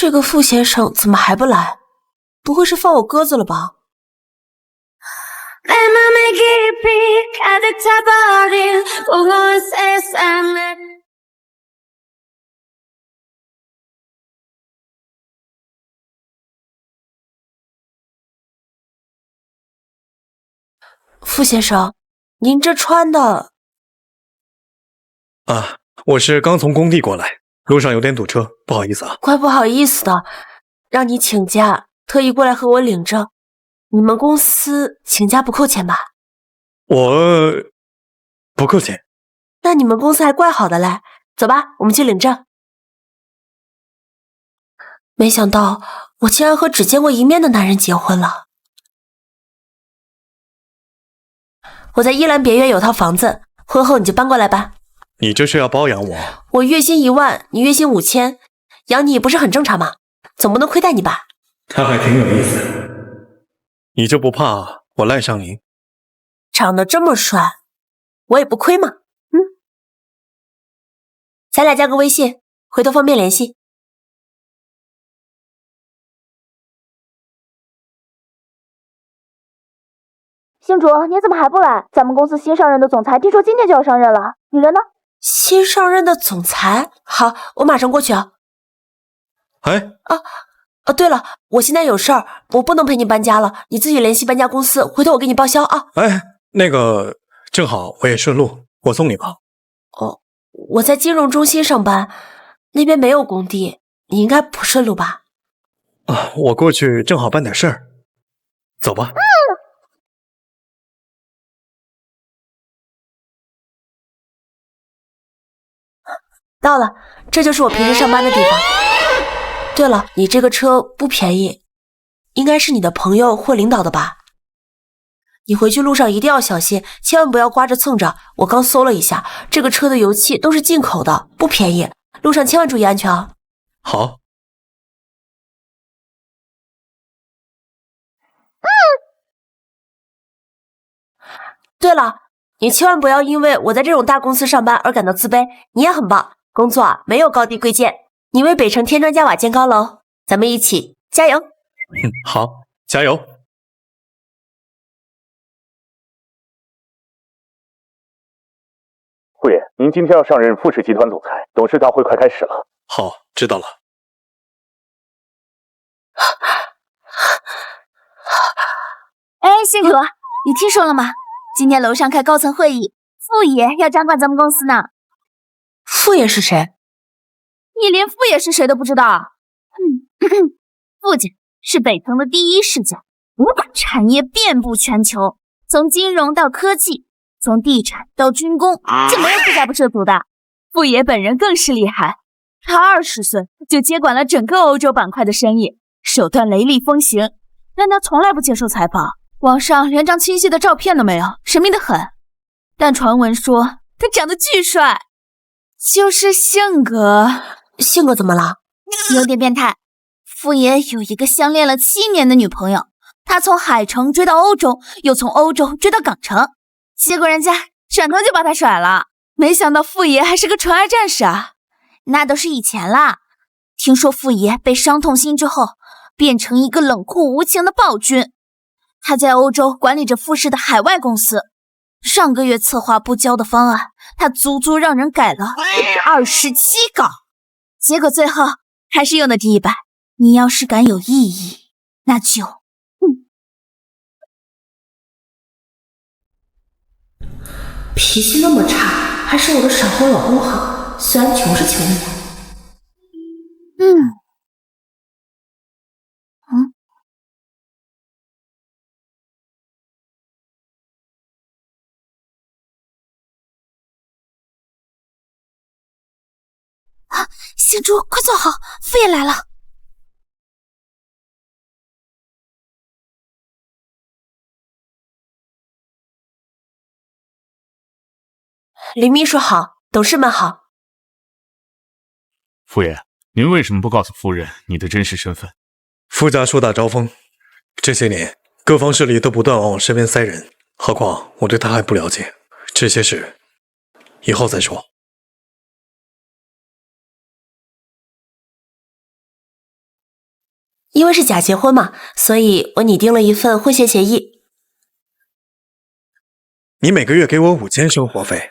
這個傅先生怎麼還不來？不會是放我鴿子了吧？傅先生，您这穿的……啊，我是刚从工地过来，路上有点堵车，不好意思啊。怪不好意思的，讓你請假，特意過來和我領證。你們公司請假不扣錢吧？我不扣錢。那你們公司還怪好的嘞。走吧，我們去領證。沒想到我竟然和只見過一面的男人結婚了。我在依蘭別院有套房子，婚後你就搬過來吧。你這是要包養我？我月薪1萬，你月薪5000，養你不是很正常嗎？總不能虧待你吧？他還挺有意思。你就不怕我賴上你？長得這麼帥，我也不虧嘛。咱倆加個微信，回頭方便聯繫。星竹，你怎麼還不來？咱們公司新上任的總裁聽說今天就要上任了，你人呢？新上任的總裁？好，我馬上過去啊。哎，对了，我現在有事兒，我不能陪你搬家了，你自己聯繫搬家公司，回頭我給你報銷啊。哎，那個，正好我也順路，我送你吧。哦，我在金融中心上班，那邊沒有工地，你應該不順路吧？啊，我過去正好辦點事兒，走吧。到了，這就是我平時上班的地方。對了，你這個車不便宜，應該是你的朋友或領導的吧？你回去路上一定要小心，千萬不要刮着蹭着。我剛搜了一下，這個車的油漆都是進口的，不便宜，路上千萬注意安全啊。好。对了，你千萬不要因為我在這種大公司上班而感到自卑，你也很棒。工作啊，沒有高低貴賤，你為北城添磚加瓦建高樓，咱們一起加油。好，加油。傅爺，您今天要上任富士集團總裁，董事大會快開始了。好，知道了。哎，星竹，你聽說了嗎？今天樓上開高層會議，傅爺要掌管咱們公司呢。傅爺是誰？你連傅爺是誰都不知道？傅家是北城的第一世家，產業遍布全球，從金融到科技，從地產到軍工，就沒有傅家不涉足的。傅爺本人更是厲害，他20歲就接管了整個歐洲板塊的生意，手段雷厲風行，但他從來不接受採訪，網上連張清晰的照片都沒有，神秘得很。但傳聞說他長得巨帥，就是性格怎麼了？有點變態。傅爺有一個相戀了7年的女朋友，他從海城追到歐洲，又從歐洲追到港城，結果人家轉頭就把他甩了。沒想到傅爺還是個純愛戰士啊！那都是以前啦。聽說傅爺被傷透心之後，變成一個冷酷無情的暴君。他在歐洲管理着富士的海外公司，上個月策劃部交的方案，他足足讓人改了27稿，結果最後還是用的第1版。你要是敢有異議，那就……脾氣那麼差，還是我的閃婚老公好，雖然窮是窮一點。星竹，快坐好，傅爺來了。林秘書好，董事們好。傅爺，您為什麼不告訴夫人你的真實身份？傅家樹大招風，這些年各方勢力都不斷往我身邊塞人，何況我對他還不了解，這些事以後再說。因為是假結婚嘛，所以我擬定了一份婚前協議。你每個月給我5000生活費。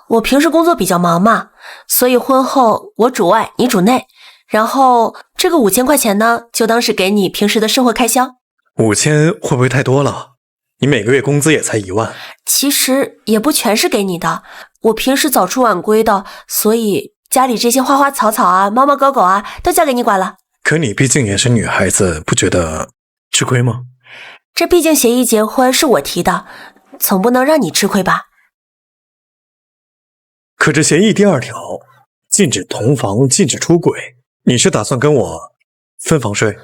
我平時工作比較忙嘛，所以婚後我主外，你主內，然後這個5000塊錢呢，就當是給你平時的生活開銷。5000會不會太多了？你每個月工資也才1萬。其實也不全是給你的，我平時早出晚歸的，所以家裡這些花花草草啊、貓貓狗狗啊，都交給你管了。可你畢竟也是女孩子，不覺得吃虧嗎？這畢竟協議結婚是我提的，總不能讓你吃虧吧？可這協議第2條禁止同房，禁止出軌，你是打算跟我分房睡？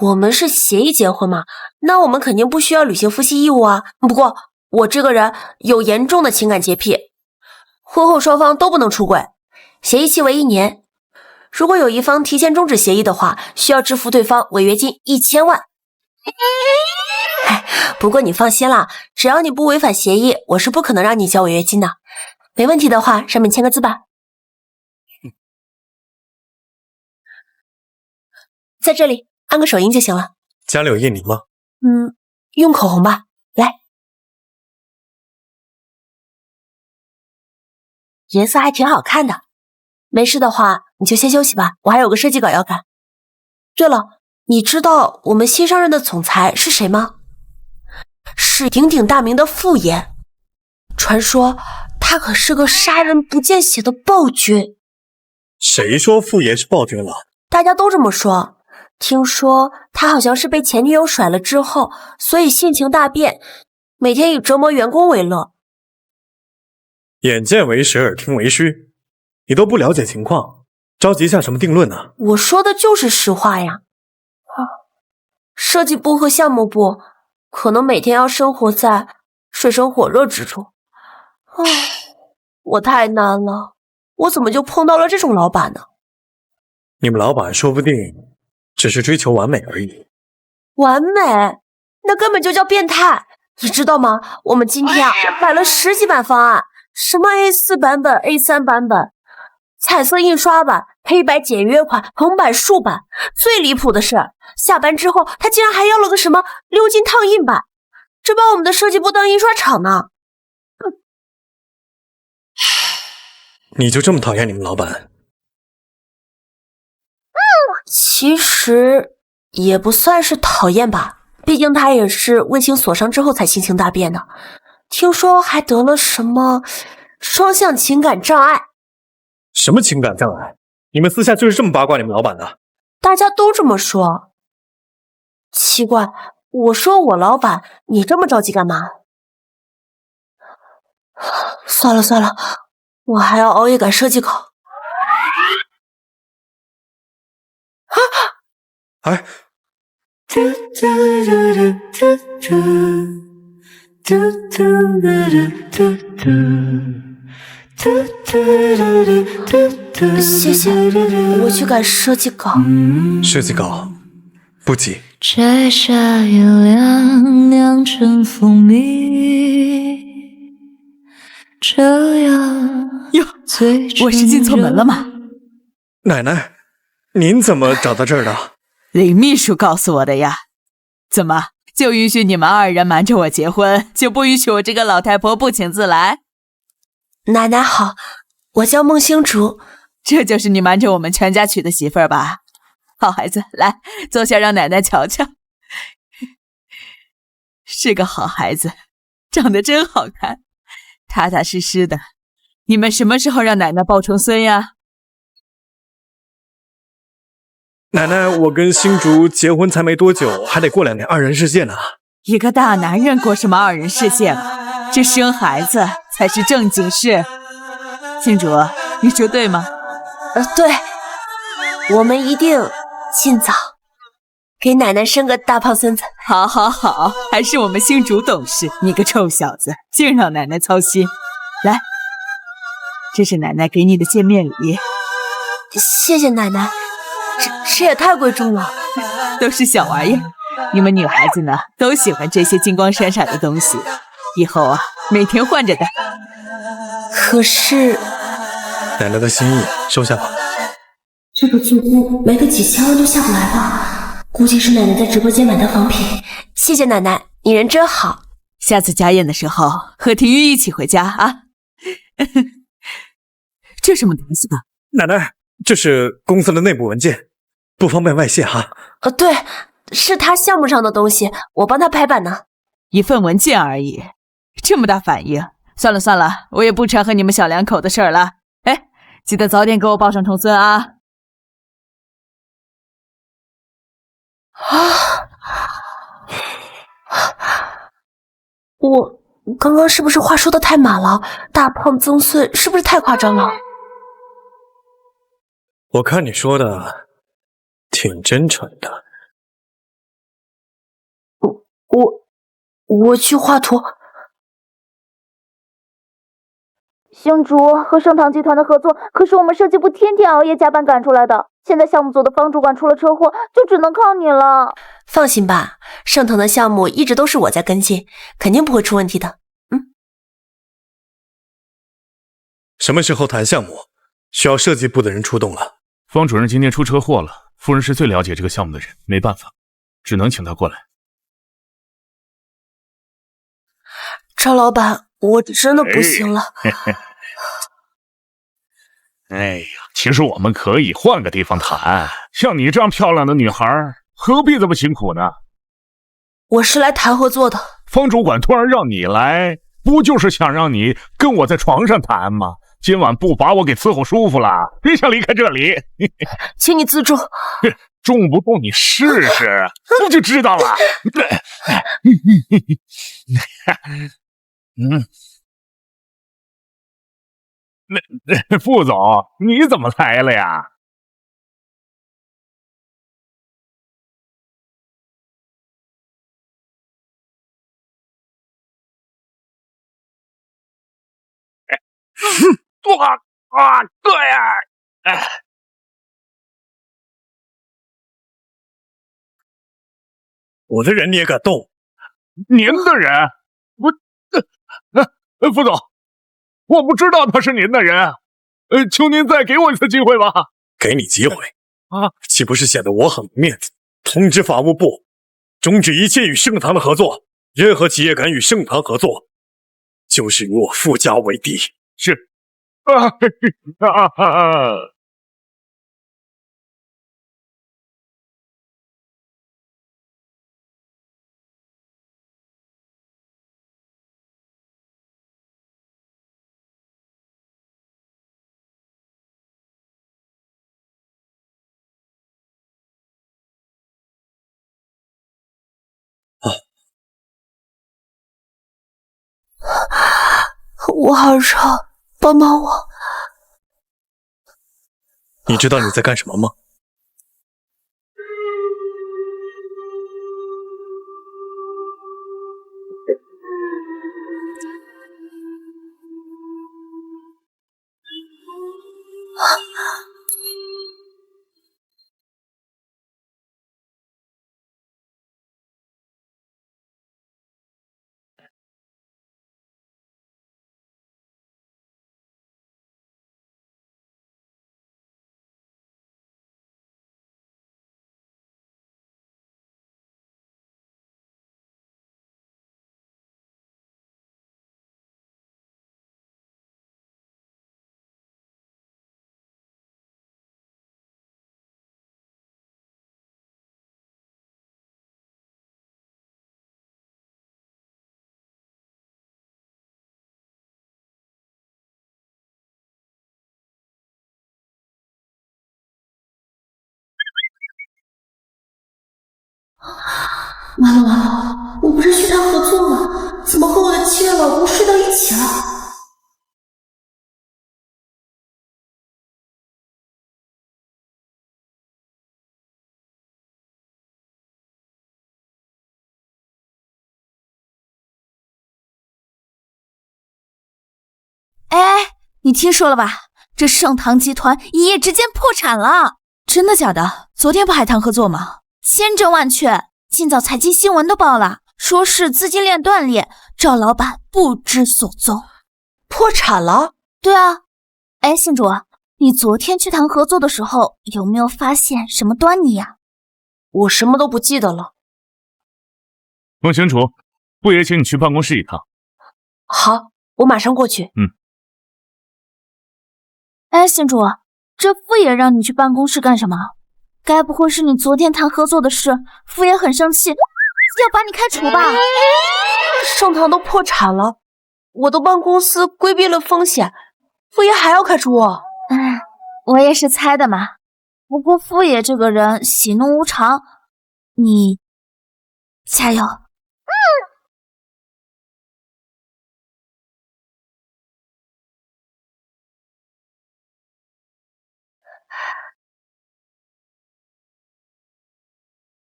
我們是協議結婚嘛，那我們肯定不需要履行夫妻義務啊。不過我這個人有嚴重的情感潔癖，婚後雙方都不能出軌，協議期為1年。如果有一方提前終止協議的話，需要支付對方違約金1000萬。不過你放心啦，只要你不違反協議，我是不可能讓你交違約金的。沒問題的話，上面簽個字吧。在這裡按個手印就行了。家裡有印泥嗎？用口紅吧。來，顏色還挺好看的。沒事的話，你就先休息吧，我還有個設計稿要趕。對了，你知道我們新上任的總裁是誰嗎？是鼎鼎大名的傅炎。傳說他可是個殺人不見血的暴君。誰說傅炎是暴君了？大家都這麼說。聽說他好像是被前女友甩了之後，所以性情大變，每天以折磨員工為樂。眼見為實，耳聽為虛，你都不了解情況，着急下什麼定論呢？我說的就是實話呀。設計部和項目部可能每天要生活在水深火熱之中。我太難了，我怎麼就碰到了這種老闆呢？你們老闆說不定只是追求完美而已。完美？那根本就叫變態，你知道嗎？我們今天買了10幾版方案，什麼 A4 版本、A3 版本、彩色印刷版、黑白簡約款、橫版竖版。最離譜的是，下班之後他竟然還要了個什麼鎏金燙印版，這把我們的設計部當印刷廠呢。你就這麼討厭你們老闆？其實也不算是討厭吧，畢竟他也是為情所傷之後才性情大變的。聽說還得了什麼雙向情感障礙。什麼情感障礙？你們私下就是這麼八卦你們老闆的？大家都這麼說。奇怪，我說我老闆，你這麼着急幹嘛？算了算了，我還要熬夜趕設計稿。哎，謝謝，我去趕設計稿。設計稿不急。摘下月亮，釀成蜂蜜，這樣喲，我是進錯門了嗎？奶奶，您怎麼找到這兒的？林秘書告訴我的呀。怎麼就允許你們2人瞞着我結婚，就不允許我這個老太婆不請自來？奶奶好，我叫孟星竹。這就是你瞞着我們全家娶的媳婦儿吧？好孩子，來坐下讓奶奶瞧瞧。是個好孩子，長得真好看，踏踏實實的。你們什麼时候讓奶奶抱重孫呀？奶奶，我跟星竹結婚才沒多久，還得過2年2人世界呢。一個大男人過什麼2人世界嘛？這生孩子才是正經事。星竹，你說對嗎？对，我們一定盡早給奶奶生個大胖孫子。好好好，還是我們星竹懂事。你個臭小子，淨讓奶奶操心。來，這是奶奶給你的見面禮。謝謝奶奶，這也太貴重了。都是小玩意兒，你們女孩子呢都喜歡這些金光閃閃的東西，以後啊每天換着戴。可是奶奶的心意收下吧。这个租金沒個幾千萬就下不來吧？估計是奶奶在直播間買的仿品。謝謝奶奶，你人真好。下次家宴的时候和廷玉一起回家啊。这什么东西啊？奶奶，这是公司的内部文件，不方便外泄哈。对，是他项目上的東西，我帮他排版呢。一份文件而已，这么大反应。算了算了，我也不掺和你们小两口的事儿了。哎，记得早点给我抱上重孙啊！我刚刚是不是话说的太满了？大胖增岁是不是太誇張了？我看你说的挺真誠的。我去畫圖。星竹和盛唐集團的合作可是我們設計部天天熬夜加班趕出來的，現在項目組的方主管出了車禍，就只能靠你了。放心吧，盛唐的項目一直都是我在跟進，肯定不會出問題的。什麼時候談項目？需要設計部的人出動了。方主任今天出車禍了，夫人是最了解這個項目的人，沒辦法，只能請他過來。趙老闆，我真的不行了。哎呀，其實我們可以換個地方談，像你這樣漂亮的女孩，何必這麼辛苦呢？我是來談合作的。方主管突然讓你來，不就是想讓你跟我在床上談嗎？今晚不把我給伺候舒服了，別想離開這裡。請你自重。重不重你試試，你就知道了。那副總，你怎麼來了呀？对呀，我的人你也敢動？您的人？副總，我不知道他是您的人，求您再給我一次機會吧。給你機會啊，豈不是顯得我很沒面子？通知法務部，終止一切與盛唐的合作，任何企業敢與盛唐合作，就是與我傅家為敵。是。我好熱，幫幫我。你知道你在幹什麼嗎？完了完了，我不是去談合作嗎？怎麼和我的七月老公睡到一起了？哎，你聽說了吧？這盛唐集團一夜之間破產了。真的假的？昨天不還談合作嗎？千真萬確，今早財經新聞都報了，說是資金鏈斷裂，趙老闆不知所蹤。破產了？對啊。哎，信主，你昨天去談合作的時候，有沒有發現什麼端倪呀？我什麼都不記得了。孟行楚，傅爺請你去辦公室一趟。好，我馬上過去。哎，行主，這傅爺讓你去辦公室幹什麼？該不會是你昨天談合作的事，傅爺很生氣，要把你開除吧？盛唐都破產了，我的辦公司規避了風險，傅爺還要開除我？我也是猜的嘛。不過傅爺這個人喜怒無常，你加油。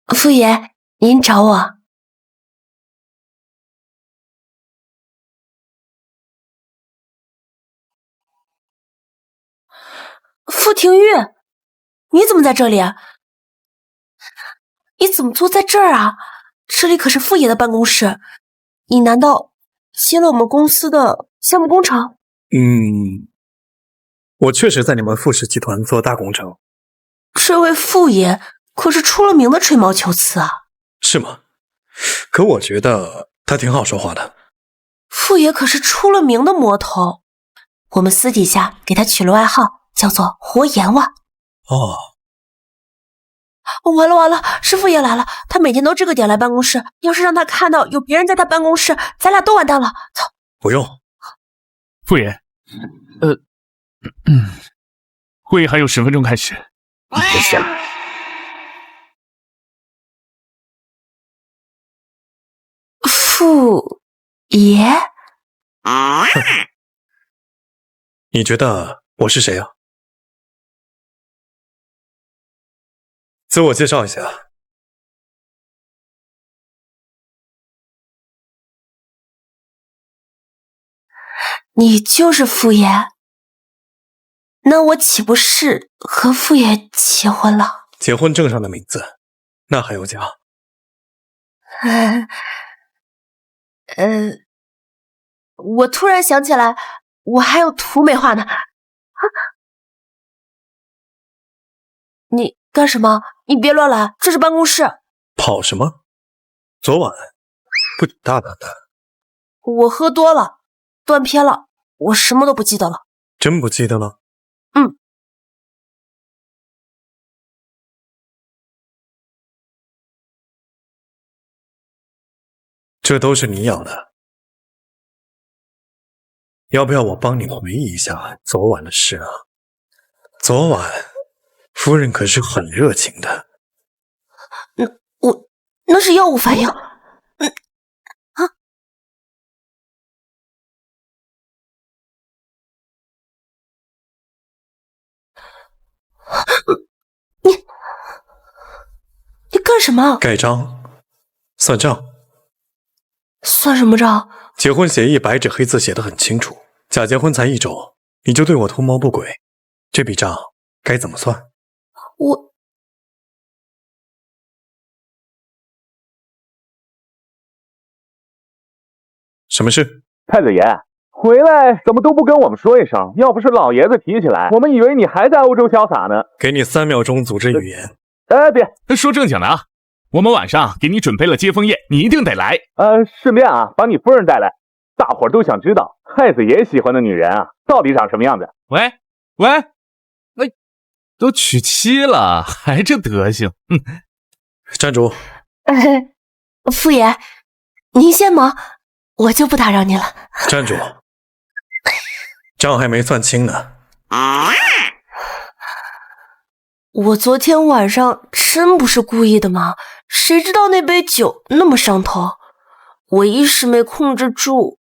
傅爺，您找我。傅廷玉，你怎麼在這裡啊？你怎麼坐在這兒啊？這裡可是傅爺的辦公室，你難道接了我們公司的項目工程？我確實在你們傅氏集團做大工程。這位傅爺可是出了名的吹毛求疵啊。是嗎？可我覺得他挺好說話的。傅爺可是出了名的魔頭，我們私底下給他取了外號，叫做活阎王。哦，完了完了，师傅也来了，他每天都这個點來辦公室，要是讓他看到有別人在他辦公室，咱倆都完蛋了。走。不用。傅爺，會議還有10分鐘開始。別想。傅爺？你覺得我是誰啊？自我介紹一下。你就是傅爺？那我豈不是和傅爺結婚了？結婚證上的名字，那還有假？我突然想起來，我還有圖沒畫呢。你幹什麼？你別亂來，這是辦公室。跑什麼？昨晚不挺大膽的？我喝多了，斷片了，我什麼都不記得了。真不記得了？這都是你養的，要不要我幫你回憶一下昨晚的事啊？昨晚夫人可是很熱情的。那是藥物反應。你幹什麼？蓋章，算賬。算什麼賬？結婚協議白紙黑字寫得很清楚，假結婚才1週，你就對我圖謀不軌，這筆賬該怎麼算？什麼事？太子爺，回來怎麼都不跟我們說一聲？要不是老爺子提起來，我們以為你還在歐洲瀟灑呢。給你3秒鐘組織語言。別說正經的啊，我們晚上給你準備了接風宴，你一定得來。順便啊，把你夫人帶來，大夥兒都想知道太子爺喜歡的女人啊，到底長什麼樣子？喂，都娶妻了，還這德行。站住！傅爺，您先忙，我就不打擾你了。站住！賬還沒算清呢。我昨天晚上真不是故意的嗎？誰知道那杯酒那麼上頭，我一時沒控制住。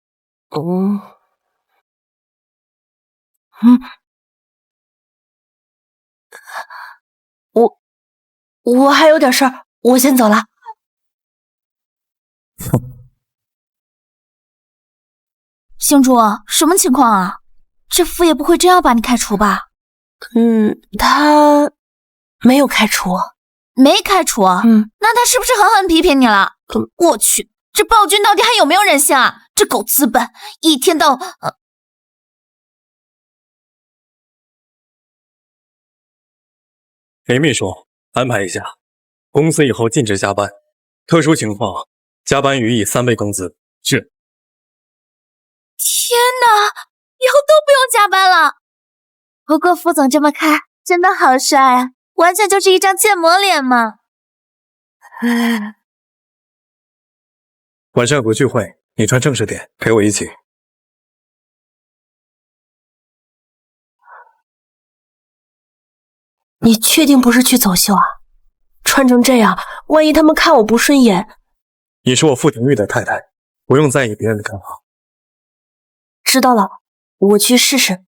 我還有點事兒，我先走了。星主，什麼情況啊？這傅爺不會真要把你開除吧？他沒有開除。沒開除？那他是不是狠狠批評你了？我去，這暴君到底還有沒有人性啊？這狗資本一天到李秘書，安排一下，公司以后禁止加班，特殊情况加班予以3倍工资。是。天哪，以后都不用加班了。不过副总这么看，真的好帥啊，完全就是一张建模臉嘛。晚上有个聚会，你穿正式点，陪我一起。你確定不是去走秀啊？穿成這樣，萬一他們看我不順眼。你是我傅廷玉的太太，不用在意別人的看法。知道了，我去試試。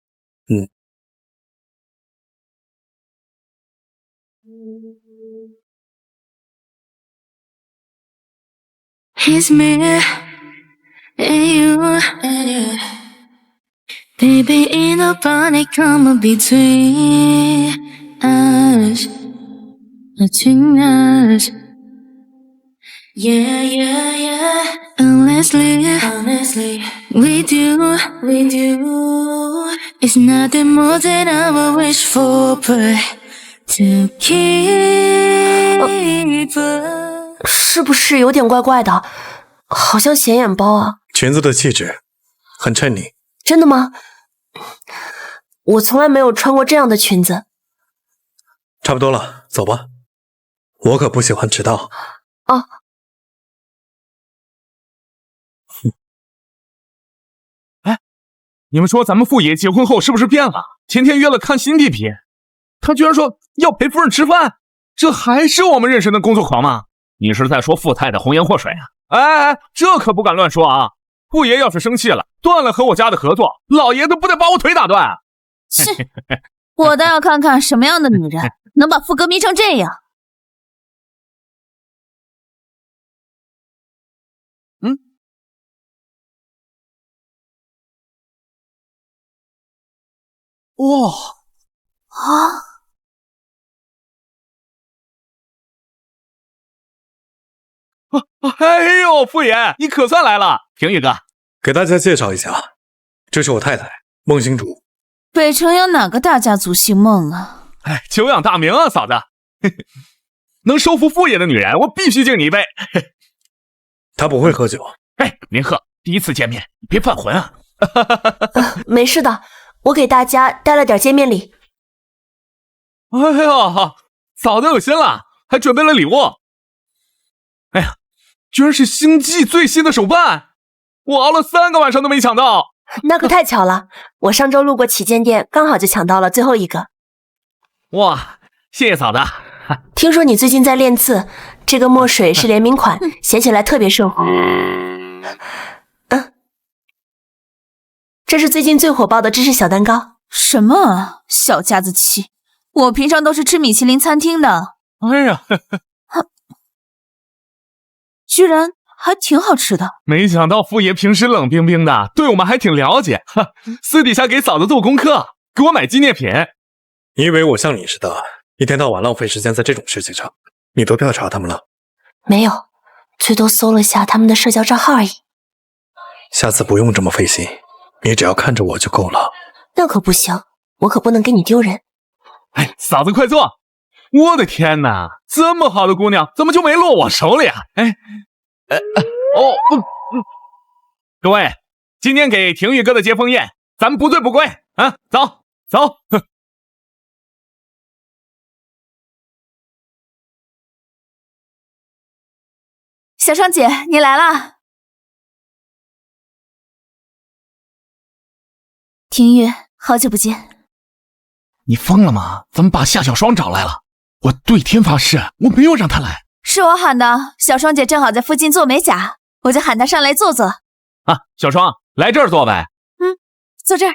It's me and you, baby, ain't nobody coming between us, between us. Yeah, yeah, yeah. Honestly, we do. It's nothing more than I would wish for, but to keep us. 是不是有點怪怪的？好像顯眼包啊。裙子的氣質很襯你。真的嗎？我從來沒有穿過這樣的裙子。差不多了，走吧。我可不喜歡遲到。哦。哎，你們說咱們傅爺結婚後是不是變了？前天約了看新地皮，他居然說要陪夫人吃飯，這還是我們認識的工作狂嗎？你是在說傅太太紅顏禍水啊？哎，這可不敢亂說啊！傅爺要是生氣了，斷了和我家的合作，老爺都不得把我腿打斷。是，我倒要看看什麼樣的女人能把傅哥迷成這樣。哇！哎呦，傅爺，你可算來了！廷玉哥，給大家介紹一下，這是我太太孟星竹。北城有哪個大家族姓孟啊？哎，久仰大名啊，嫂子！能收服傅爺的女人，我必須敬你一杯。他不會喝酒。哎，您喝，第一次見面，別犯渾啊。沒事的，我給大家帶了點見面禮。哎呀，嫂子有心了，還準備了禮物。哎呀，居然是星際最新的手辦，我熬了3個晚上都沒搶到。那可太巧了，我上周路過旗艦店，剛好就搶到了最後一個。哇，謝謝嫂子。聽說你最近在練字，這個墨水是聯名款，寫起來特別順滑。這是最近最火爆的芝士小蛋糕。什麼小家子氣？我平常都是吃米其林餐廳的。哎呀，居然還挺好吃的。沒想到傅爺平時冷冰冰的，對我們還挺了解，私底下給嫂子做功課，給我買紀念品。你以為我像你似的，一天到晚浪費時間在這種事情上？你都調查他們了？沒有，最多搜了下他們的社交賬號而已。下次不用這麼費心，你只要看着我就夠了。那可不行，我可不能給你丟人。哎，嫂子快坐！我的天哪，這麼好的姑娘，怎麼就沒落我手裡啊？哎，各位，今天給廷玉哥的接風宴，咱們不醉不歸啊！走走。小雙姐，你來了。廷玉，好久不見。你瘋了嗎？怎麼把夏小雙找來了？我對天發誓，我沒有讓她來。是我喊的，小雙姐正好在附近做美甲，我就喊她上來坐坐。啊，小雙，來這兒坐唄。坐這兒。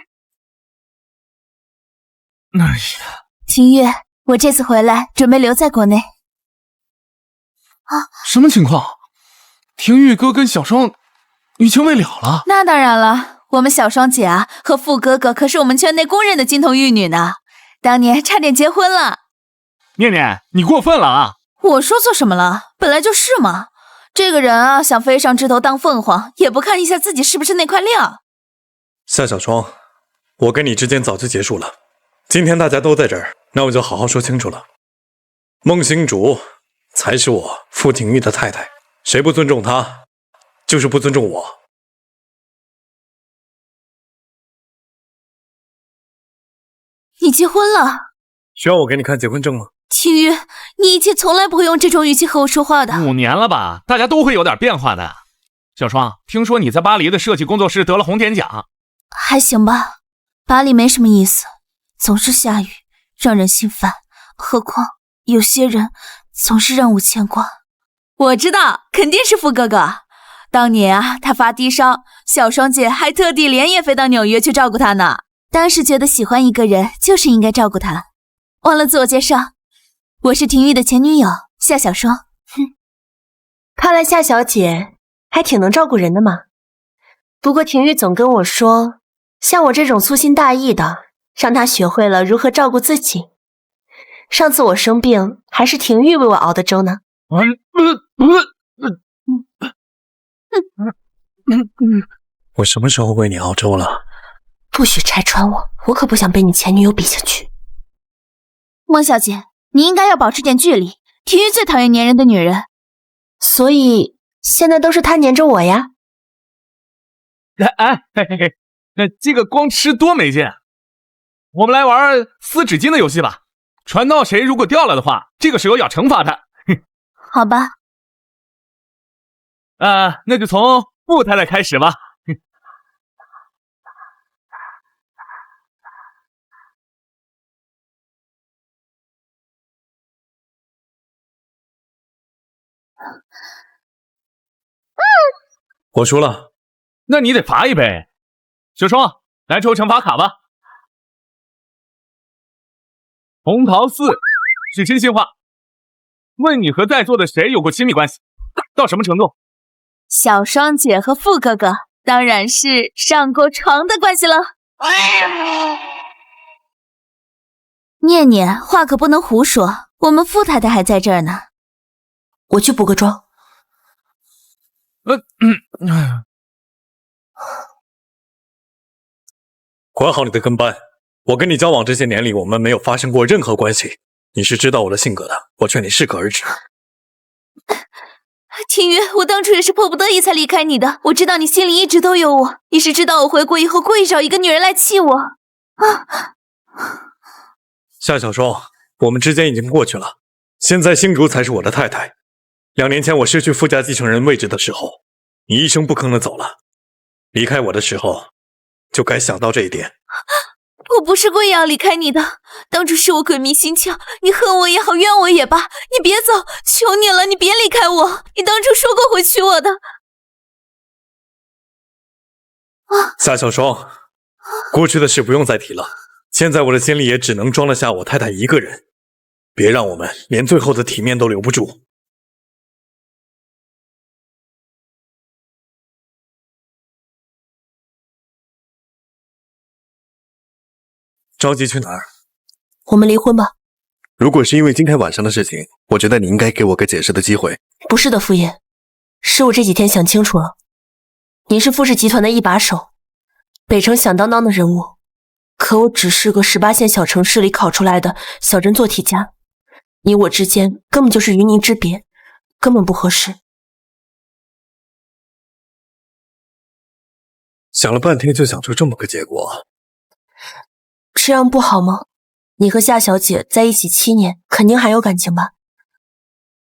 哎呀，廷玉，我這次回來準備留在國內。什麼情況？廷玉哥跟小雙餘情未了了？那當然了，我們小雙姐啊和傅哥哥可是我們圈內公認的金童玉女呢，當年差點結婚了。念念，你過分了啊！我說錯什麼了？本來就是嘛。這個人啊，想飛上枝頭當鳳凰，也不看一下自己是不是那塊料。夏小雙，我跟你之間早就結束了。今天大家都在這兒，那我就好好說清楚了。孟星竹才是我傅廷玉的太太。谁不尊重她，就是不尊重我。你結婚了？需要我给你看結婚證吗？廷玉，你以前从来不会用这种語氣和我說話的。5年了吧，大家都會有點變化的。小雙，聽說你在巴黎的設計工作室得了紅點獎。還行吧，巴黎沒什麼意思，總是下雨，讓人心煩。何況有些人總是讓我牽掛。我知道，肯定是傅哥哥。當年啊，他發低燒，小雙姐還特地連夜飛到紐約去照顧他呢。當時覺得喜歡一個人就是應該照顧他。忘了自我介紹，我是廷玉的前女友夏小雙。看來夏小姐還挺能照顧人的嘛。不過廷玉總跟我說，像我這種粗心大意的，讓她學會了如何照顧自己。上次我生病，還是廷玉為我熬的粥呢。我什麼時候為你熬粥了？不許拆穿我，我可不想被你前女友比下去。孟小姐，你應該要保持點距離。廷玉最討厭粘人的女人，所以現在都是他粘着我呀。這個光吃多沒勁。我們來玩撕紙巾的遊戲吧。傳到誰如果掉了的話，這個時候要懲罰他。好吧。那就從傅太太開始吧。我輸了，那你得罰一杯。小雙，來抽懲罰卡吧。紅桃4是真心話，問你和在座的誰有過親密關係，到什麼程度？小雙姐和傅哥哥當然是上過床的關係了。念念，話可不能胡說，我們傅太太還在這兒呢。我去補個妝。管好你的跟班。我跟你交往這些年裡，我們沒有發生過任何關係。你是知道我的性格的，我勸你適可而止。廷玉，我當初也是迫不得已才離開你的。我知道你心裡一直都有我，你是知道我回國以後故意找一個女人來氣我。夏小雙，我們之間已經過去了，現在星竹才是我的太太。2年前我失去傅家繼承人位置的時候，你一聲不吭的走了。離開我的時候，就該想到這一點。我不是故意要離開你的，當初是我鬼迷心竅，你恨我也好，怨我也罷，你別走，求你了，你別離開我，你當初說過會娶我的。夏小雙，過去的事不用再提了，現在我的心裡也只能裝得下我太太一個人，別讓我們連最後的體面都留不住。着急去哪兒？我們離婚吧。如果是因為今天晚上的事情，我覺得你應該給我個解釋的機會。不是的，傅爺，是我這幾天想清楚了。你是傅氏集團的一把手，北城響當當的人物，可我只是個18線小城市裡考出來的小鎮做題家，你我之間根本就是雲泥之別，根本不合適。想了半天就想出這麼個結果。這樣不好嗎？你和夏小姐在一起7年，肯定還有感情吧？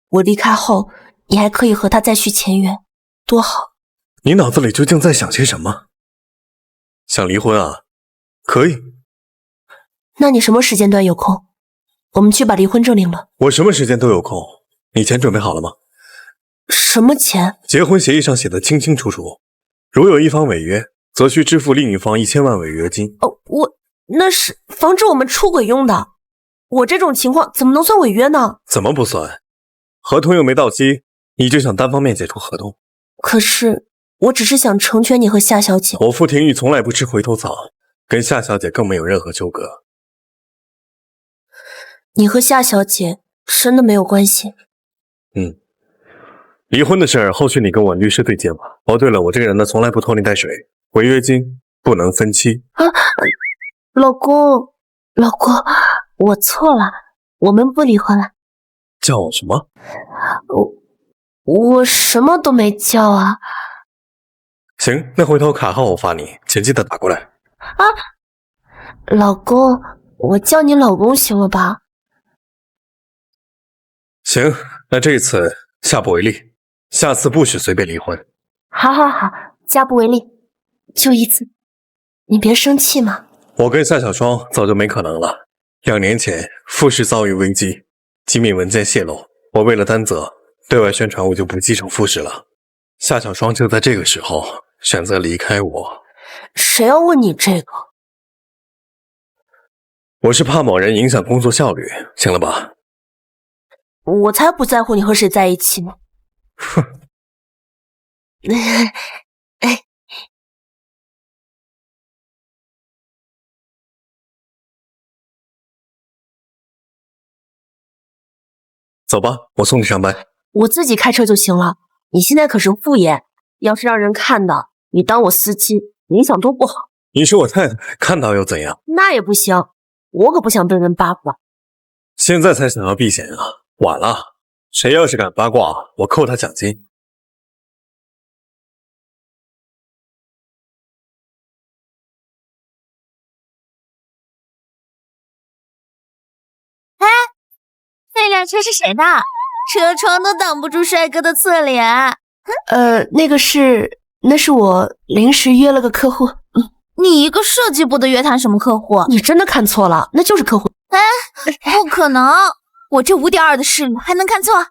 我離開後，你還可以和她再續前緣，多好。你腦子裡究竟在想些什麼？想離婚啊？可以。那你什麼時間段有空？我們去把離婚證領了。我什麼時間都有空。你錢準備好了嗎？什麼錢？結婚協議上寫的清清楚楚，如有一方違約，則需支付另一方1000萬違約金。那是防止我們出軌用的。我這種情況怎麼能算違約呢？怎麼不算？合同又沒到期，你就想單方面解除合同？可是我只是想成全你和夏小姐。我傅廷玉從來不吃回頭草，跟夏小姐更沒有任何糾葛。你和夏小姐真的沒有關係？離婚的事後續你跟我律師對接吧。哦，对了，我這個人呢，從來不拖泥帶水，違約金不能分期。老公，我錯了，我們不離婚了。叫我什麼？我什麼都沒叫啊。行，那回頭卡號我發你，請記得打過來。啊，老公，我叫你老公行了吧？行，那這次下不為例，下次不許隨便離婚。好，下不為例，就一次，你別生氣嘛。我跟夏小雙早就沒可能了。2年前，傅氏遭遇危機，機密文件洩露，我為了擔責，對外宣傳我就不繼承傅氏了。夏小雙就在這個時候選擇離開我。誰要問你這個？我是怕某人影響工作效率，行了吧？我才不在乎你和誰在一起呢。哼。走吧，我送你上班。我自己開車就行了。你現在可是副業，要是讓人看到你當我司機，影響多不好。你是我太太，看到又怎樣？那也不行，我可不想被人八卦。現在才想要避嫌啊，晚了。誰要是敢八卦，我扣他獎金。哎，那辆車是誰的？車窗都擋不住帥哥的側臉。那是我臨時約了個客戶。你一個設計部的約談什麼客戶？你真的看錯了，那就是客戶。哎，不可能，我這5.2的視力還能看錯？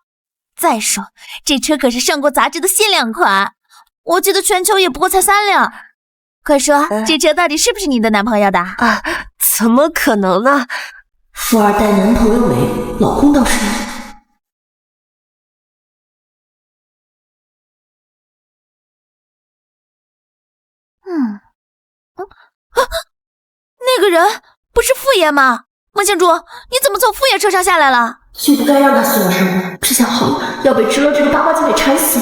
再說，這車可是上過雜誌的限量款，我記得全球也不過才3輛。快說，這車到底是不是你的男朋友的？啊，怎麼可能呢？富二代男朋友沒，老公倒是有。那個人不是傅爺嗎？孟仙竹，你怎麼從傅爺車上下來了？就不該讓他隨我生活，這下好了，要被知了這個八卦精給纏死。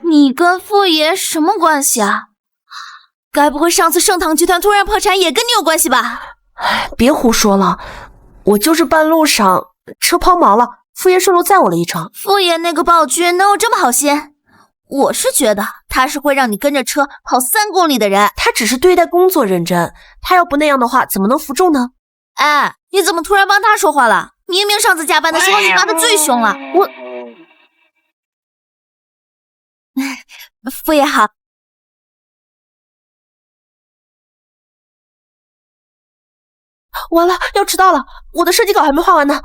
你跟傅爺什麼關係啊？該不會上次盛唐集團突然破產也跟你有關係吧？別胡說了，我就是半路上車拋錨了，傅爺順路載我了一程。傅爺那個暴君能有這麼好心？我是覺得他是會讓你跟着車跑3公里的人。他只是對待工作認真，他要不那樣的話，怎麼能服眾呢？哎，你怎麼突然幫他說話了？明明上次加班的時候你罵他最兇了。傅爺好。完了，要遲到了，我的設計稿還沒畫完呢。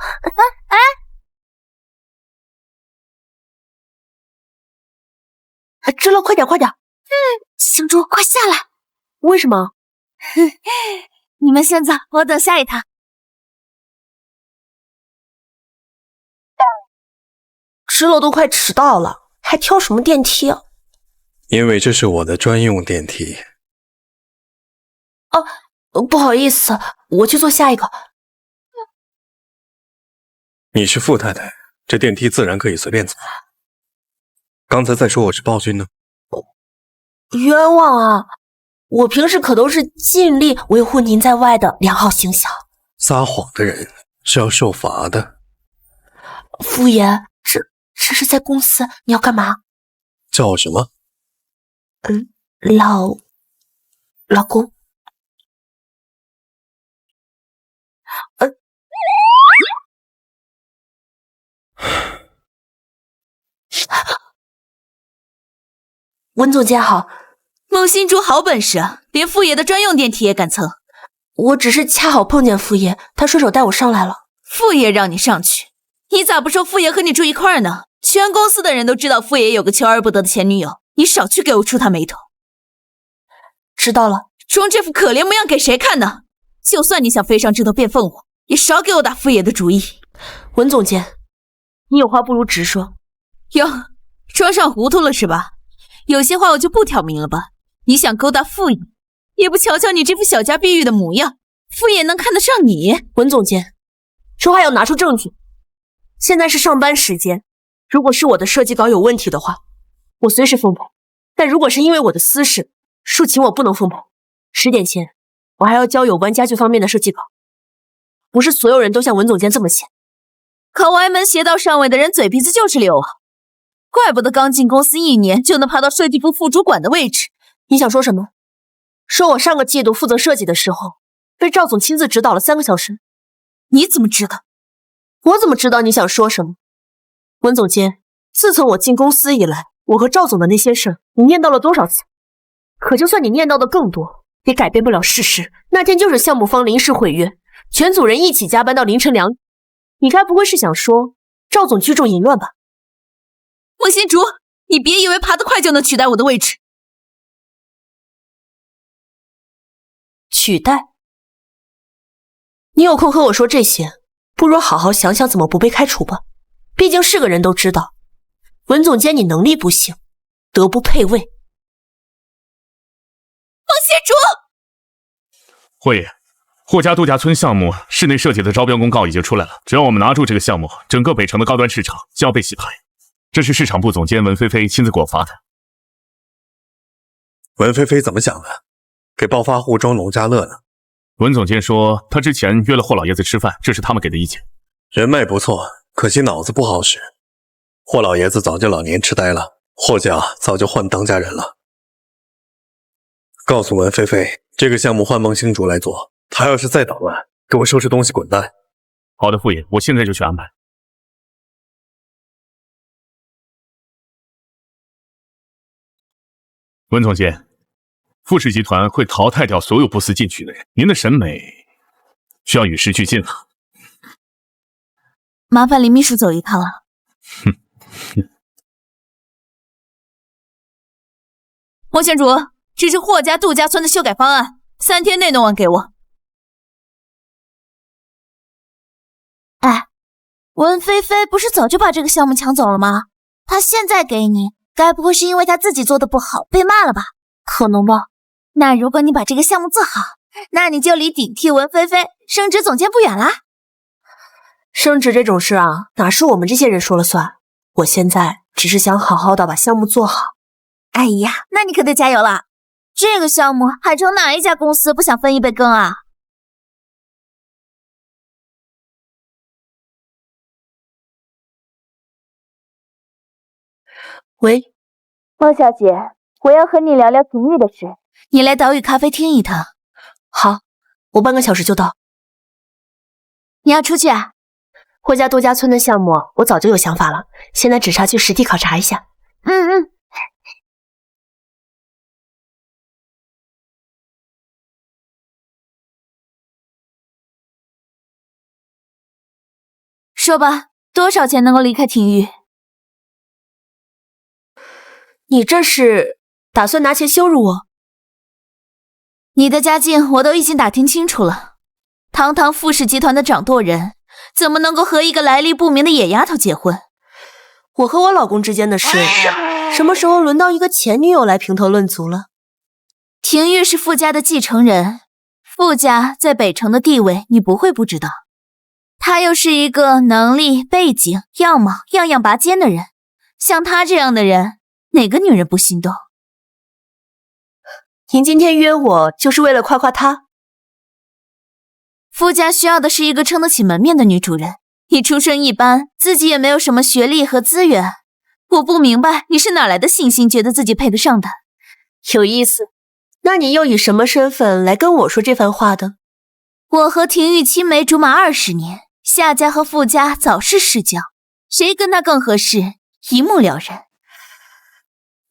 知了，快點！星珠，快下来！為什麼？你們先走，我等下一趟。知了都快遲到了，還挑什麼電梯啊？因為這是我的專用電梯。哦，不好意思，我去坐下一個。你是傅太太，這電梯自然可以隨便走。剛才在說我是暴君呢。冤枉啊！我平時可都是盡力維護您在外的良好形象。撒謊的人是要受罰的。傅爺，這是在公司，你要幹嘛？叫我什麼？老公。文總監好。孟新竹好本事啊，連傅爺的專用電梯也敢蹭。我只是恰好碰見傅爺，他順手帶我上來了。傅爺讓你上去，你咋不說傅爺和你住一塊兒呢？全公司的人都知道傅爺有個求而不得的前女友，你少去給我觸他霉頭。知道了。裝這副可憐模樣給誰看呢？就算你想飛上枝頭變鳳凰，也少給我打傅爺的主意。文總監，你有話不如直說。喲，装上糊塗了是吧？有些話我就不挑明了吧。你想勾搭傅爺，也不瞧瞧你这副小家碧玉的模樣，傅爺能看得上你？文总监，说話要拿出證據。現在是上班時間，如果是我的設計稿有問題的話，我隨時奉陪。但如果是因為我的私事，恕請我不能奉陪。10點前，我還要交有關家具方面的設計稿。不是所有人都像文總監這麼閒，可歪門邪道上位的人嘴皮子就是溜啊，怪不得刚进公司1年就能爬到设計部副主管的位置。你想说什么？说我上个季度负责设計的時候，被趙總親自指導了3個小時。你怎麼知道？我怎麼知道你想說什麼？文總監，自從我進公司以來，我和趙總的那些事，你念叨了多少次？可就算你念叨的更多，也改變不了事實。那天就是項目方臨時毀約，全組人一起加班到凌晨2點。你該不會是想說趙總聚眾淫亂吧？孟新竹，你別以為爬得快就能取代我的位置。取代？你有空和我說這些，不如好好想想怎麼不被開除吧。畢竟是個人都知道，文總監你能力不行，德不配位。孟新竹，霍爺，霍家度假村項目室內設計的招標公告已經出來了，只要我們拿住這個項目，整個北城的高端市場就要被洗牌。這是市場部總監文菲菲親自給我發的。文菲菲怎麼想的？給暴發戶裝農家樂呢？文總監說他之前約了霍老爺子吃飯，這是他們給的意見。人脈不錯，可惜腦子不好使。霍老爺子早就老年痴呆了，霍家早就換當家人了。告訴文菲菲，這個項目換孟星竹來做，他要是再搗亂，給我收拾東西滾蛋。好的，副爺，我現在就去安排。文總監，富氏集團會淘汰掉所有不思進取的人，您的審美需要與時俱進了。麻煩林秘書走一趟了。孟先主，這是霍家度假村的修改方案，3天內弄完給我。哎，文菲菲不是早就把這個項目搶走了嗎？她現在給你，該不會是因為她自己做的不好被罵了吧？可能吧。那如果你把這個項目做好，那你就離頂替文菲菲升職總監不遠啦。升職這種事啊，哪是我們這些人說了算？我現在只是想好好的把項目做好。哎呀，那你可得加油了。這個項目海城哪一家公司不想分一杯羹啊？喂，孟小姐，我要和你聊聊婷玉的事。你來島嶼咖啡廳一趟。好，我半個小時就到。你要出去啊？霍家度假村的項目我早就有想法了，現在只差去實地考察一下。說吧，多少錢能夠離開廷玉？你這是打算拿錢羞辱我？你的家境我都已經打聽清楚了，堂堂富氏集團的掌舵人，怎麼能夠和一個來歷不明的野丫頭結婚？我和我老公之間的事，什麼時候輪到一個前女友來評頭論足了？廷玉是傅家的繼承人，傅家在北城的地位你不會不知道。他又是一個能力、背景、樣貌樣樣拔尖的人，像他這樣的人，哪個女人不心動？您今天約我就是為了誇誇他？傅家需要的是一個撐得起門面的女主人，你出身一般，自己也沒有什麼學歷和資源，我不明白你是哪來的信心，覺得自己配得上的。有意思，那你又以什麼身份來跟我說這番話的？我和廷玉青梅竹馬20年，夏家和傅家早是世交，誰跟他更合適，一目了然。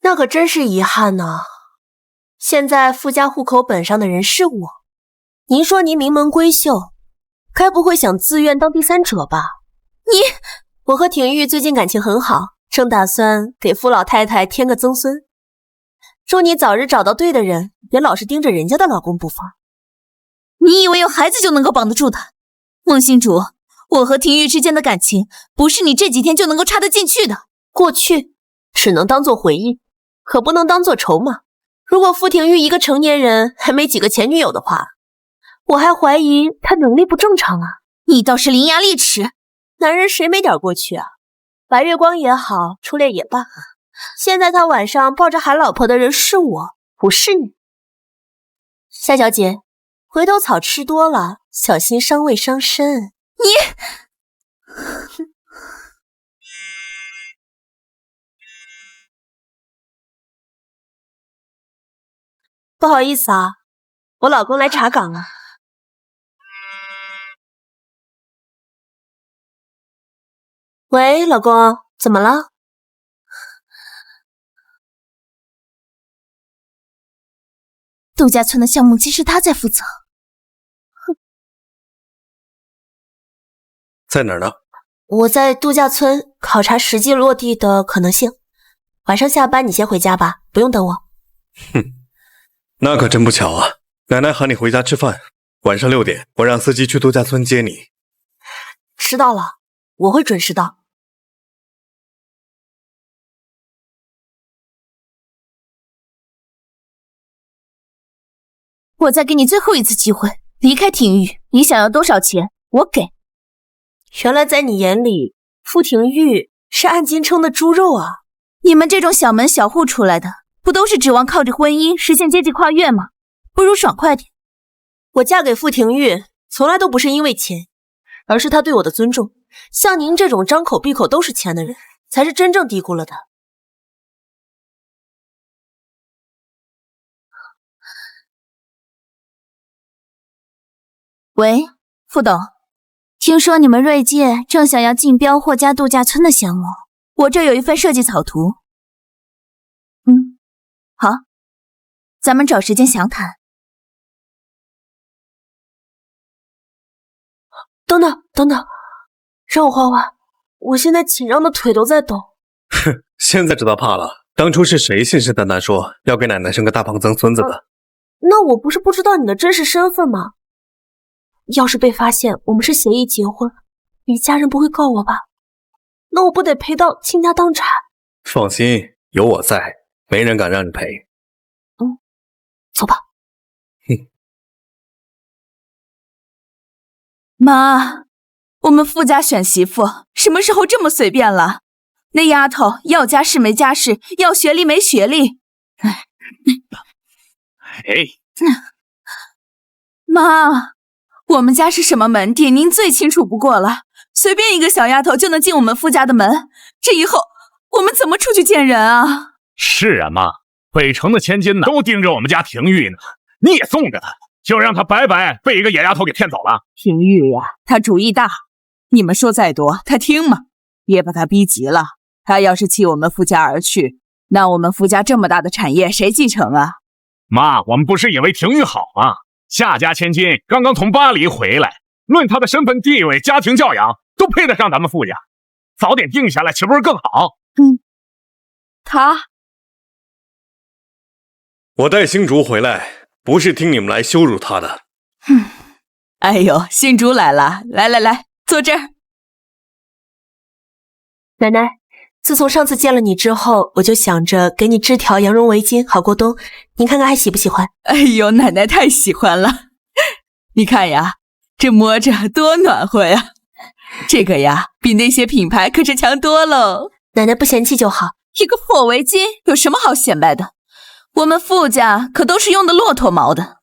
那可真是遺憾呢。現在傅家戶口本上的人是我，您說您名門閨秀，該不會想自願當第三者吧？我和廷玉最近感情很好，正打算給傅老太太添個曾孫。祝你早日找到對的人，別老是盯着人家的老公不放。你以為有孩子就能夠綁得住他？孟新竹，我和廷玉之間的感情，不是你這幾天就能夠插得進去的。過去只能當做回憶，可不能當做籌碼。如果傅廷玉一個成年人還沒幾個前女友的話，我還懷疑他能力不正常啊。你倒是伶牙俐齒，男人誰沒點過去啊？白月光也好，初戀也罷，現在他晚上抱着喊老婆的人是我，不是你。夏小姐，回頭草吃多了，小心傷胃傷身。不好意思啊，我老公来查岗了。喂，老公，怎么了？度假村的项目其实他在负责。在哪儿呢？我在度假村考察实际落地的可能性。晚上下班你先回家吧，不用等我。哼，那可真不巧啊！奶奶喊你回家吃饭，晚上6点，我让司机去度假村接你。知道了，我会准时到。我再给你最后一次机会，离开廷玉，你想要多少钱，我给。原来在你眼里，傅廷玉是按斤称的猪肉啊！你们这种小门小户出来的，不都是指望靠着婚姻實現階級跨越嗎？不如爽快點。我嫁給傅廷玉，從來都不是因為錢，而是他對我的尊重。像您這種張口閉口都是錢的人，才是真正低估了他。喂，傅董，聽說你們瑞界正想要競標霍家度假村的項目，我這有一份設計草圖。好，咱們找時間詳談。等等，讓我畫畫，我現在緊張的腿都在抖。哼，現在知道怕了。當初是誰信誓旦旦說要給奶奶生個大胖曾孫子的？那我不是不知道你的真實身份嗎？要是被發現我們是協議結婚，你家人不會告我吧？那我不得賠到傾家蕩產？放心，有我在，沒人敢讓你賠。走吧。媽，我們傅家選媳婦什麼時候這麼隨便了？那丫頭要家世沒家世，要學歷沒學歷。媽，我們家是什麼門第，您最清楚不過了。隨便一個小丫頭就能進我們傅家的門，這以後我們怎麼出去見人啊？是啊，媽，北城的千金呢，都盯着我們家廷玉呢，你也縱着他，就讓他白白被一個野丫頭給騙走了。廷玉呀，他主意大，你們說再多，他聽嗎？別把他逼急了。他要是棄我們傅家而去，那我們傅家這麼大的產業誰繼承啊？媽，我們不是以為廷玉好嗎？夏家千金剛剛從巴黎回來，論他的身份地位、家庭教養，都配得上咱們傅家。早點定下來，豈不是更好？我帶星竹回來，不是聽你們來羞辱他的。哎呦，星竹來了，來，坐這兒。奶奶，自從上次見了你之後，我就想着給你織條羊絨圍巾，好過冬。您看看還喜不喜歡？哎呦，奶奶太喜歡了。你看呀，這摸着多暖和呀。這個呀，比那些品牌可是強多嘍。奶奶不嫌棄就好。一個破圍巾有什麼好顯擺的？我們傅家可都是用的駱駝毛的。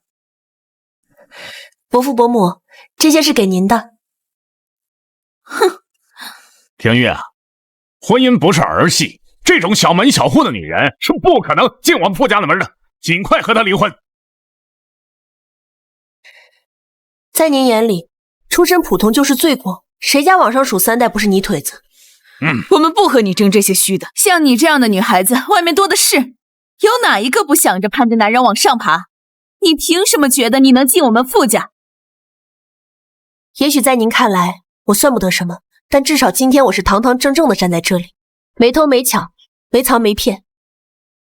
伯父伯母，這些是給您的。哼，廷玉啊，婚姻不是兒戲，這種小門小戶的女人是不可能進我們傅家的門的，盡快和她離婚。在您眼裡，出身普通就是罪過，誰家往上數3代不是泥腿子？我們不和你爭這些虛的，像你這樣的女孩子外面多的是，有哪一個不想着攀着男人往上爬？你憑什麼覺得你能進我們傅家？也許在您看來，我算不得什麼，但至少今天我是堂堂正正的站在這裡，沒偷沒搶，沒藏沒騙。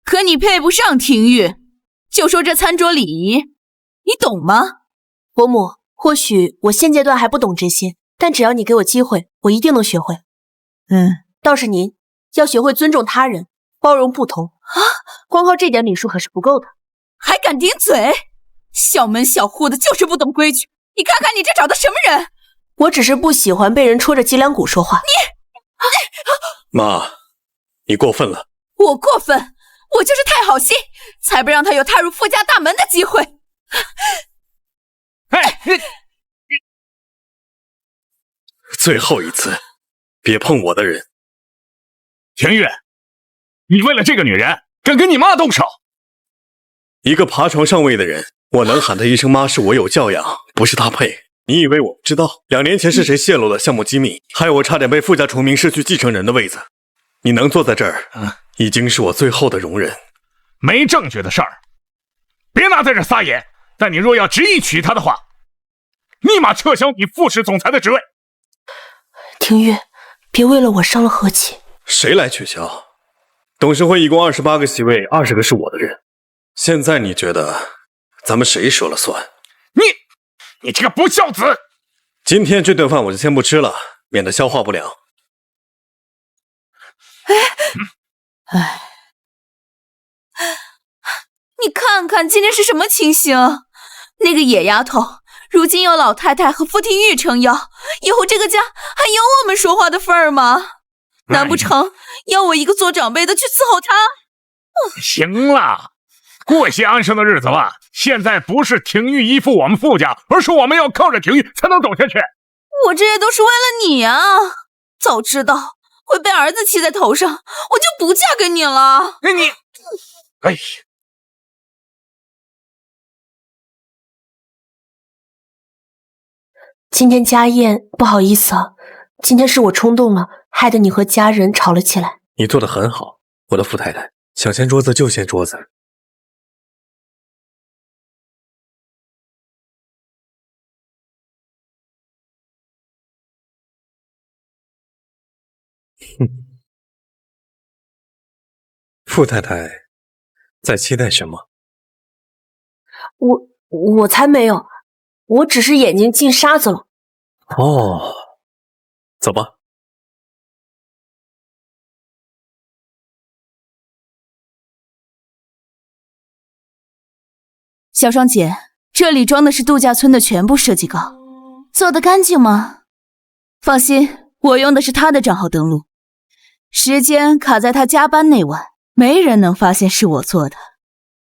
可你配不上廷玉，就說這餐桌禮儀，你懂嗎？伯母，或許我現階段還不懂這些，但只要你給我機會，我一定能學會。倒是您要學會尊重他人，包容不同啊！光靠這點禮數可是不夠的。還敢頂嘴？小門小戶的，就是不懂規矩。你看看你這找的什麼人？我只是不喜歡被人戳着脊梁骨說話。媽，你過分了。我過分？我就是太好心，才不讓他有踏入傅家大門的機會。最後一次，別碰我的人。廷玉，你为了这个女人敢跟你媽動手？一個爬床上位的人，我能喊她一聲媽是我有教養，不是她配。你以為我不知道2年前是誰泄露了項目機密，害我差點被傅家除名，失去繼承人的位子？你能坐在這兒，已經是我最後的容忍。沒證據的事兒，別拿在這撒野。但你若要執意娶她的話，立馬撤銷你副使總裁的職位。廷玉，別為了我傷了和氣。誰來取消？董事會一共28個席位，20個是我的人。現在你覺得咱們誰說了算？你這個不孝子！今天這頓飯我就先不吃了，免得消化不良。你看看今天是什麼情形？那個野丫頭，如今有老太太和傅廷玉撐腰，以後這個家還有我們說話的份兒嗎？難不成要我一個做長輩的去伺候她？行了，過些安生的日子吧。現在不是廷玉依附我們傅家，而是我們要靠着廷玉才能走下去。我這些都是為了你啊！早知道會被兒子騎在頭上，我就不嫁給你了。哎呀！今天家宴，不好意思啊，今天是我衝動了，害得你和家人吵了起來。你做得很好，我的傅太太，想掀桌子就掀桌子。傅太太在期待什麼？我才沒有，我只是眼睛進沙子了。哦，走吧。小雙姐，這裡裝的是度假村的全部設計稿，做得乾淨嗎？放心，我用的是他的賬號登錄，時間卡在他加班那晚，沒人能發現是我做的。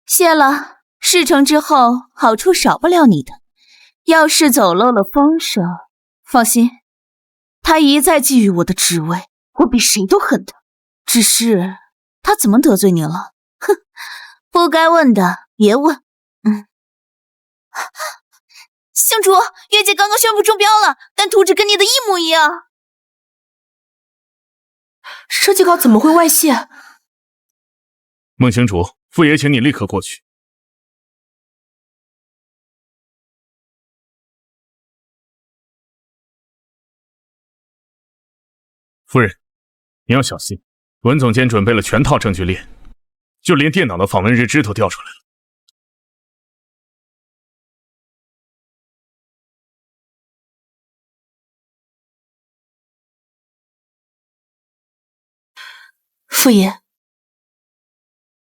謝了，事成之後，好處少不了你的。要是走漏了風聲，放心，他一再覬覦我的職位，我比誰都恨他。只是他怎麼得罪你了？哼，不該問的別問。星主，月姐剛剛宣布中標了，但圖紙跟你的一模一樣。設計稿怎麼會外洩？孟星主，傅爺請你立刻過去。夫人，你要小心，文總監準備了全套證據鏈，就連電腦的訪問日誌都調出來了。傅爺，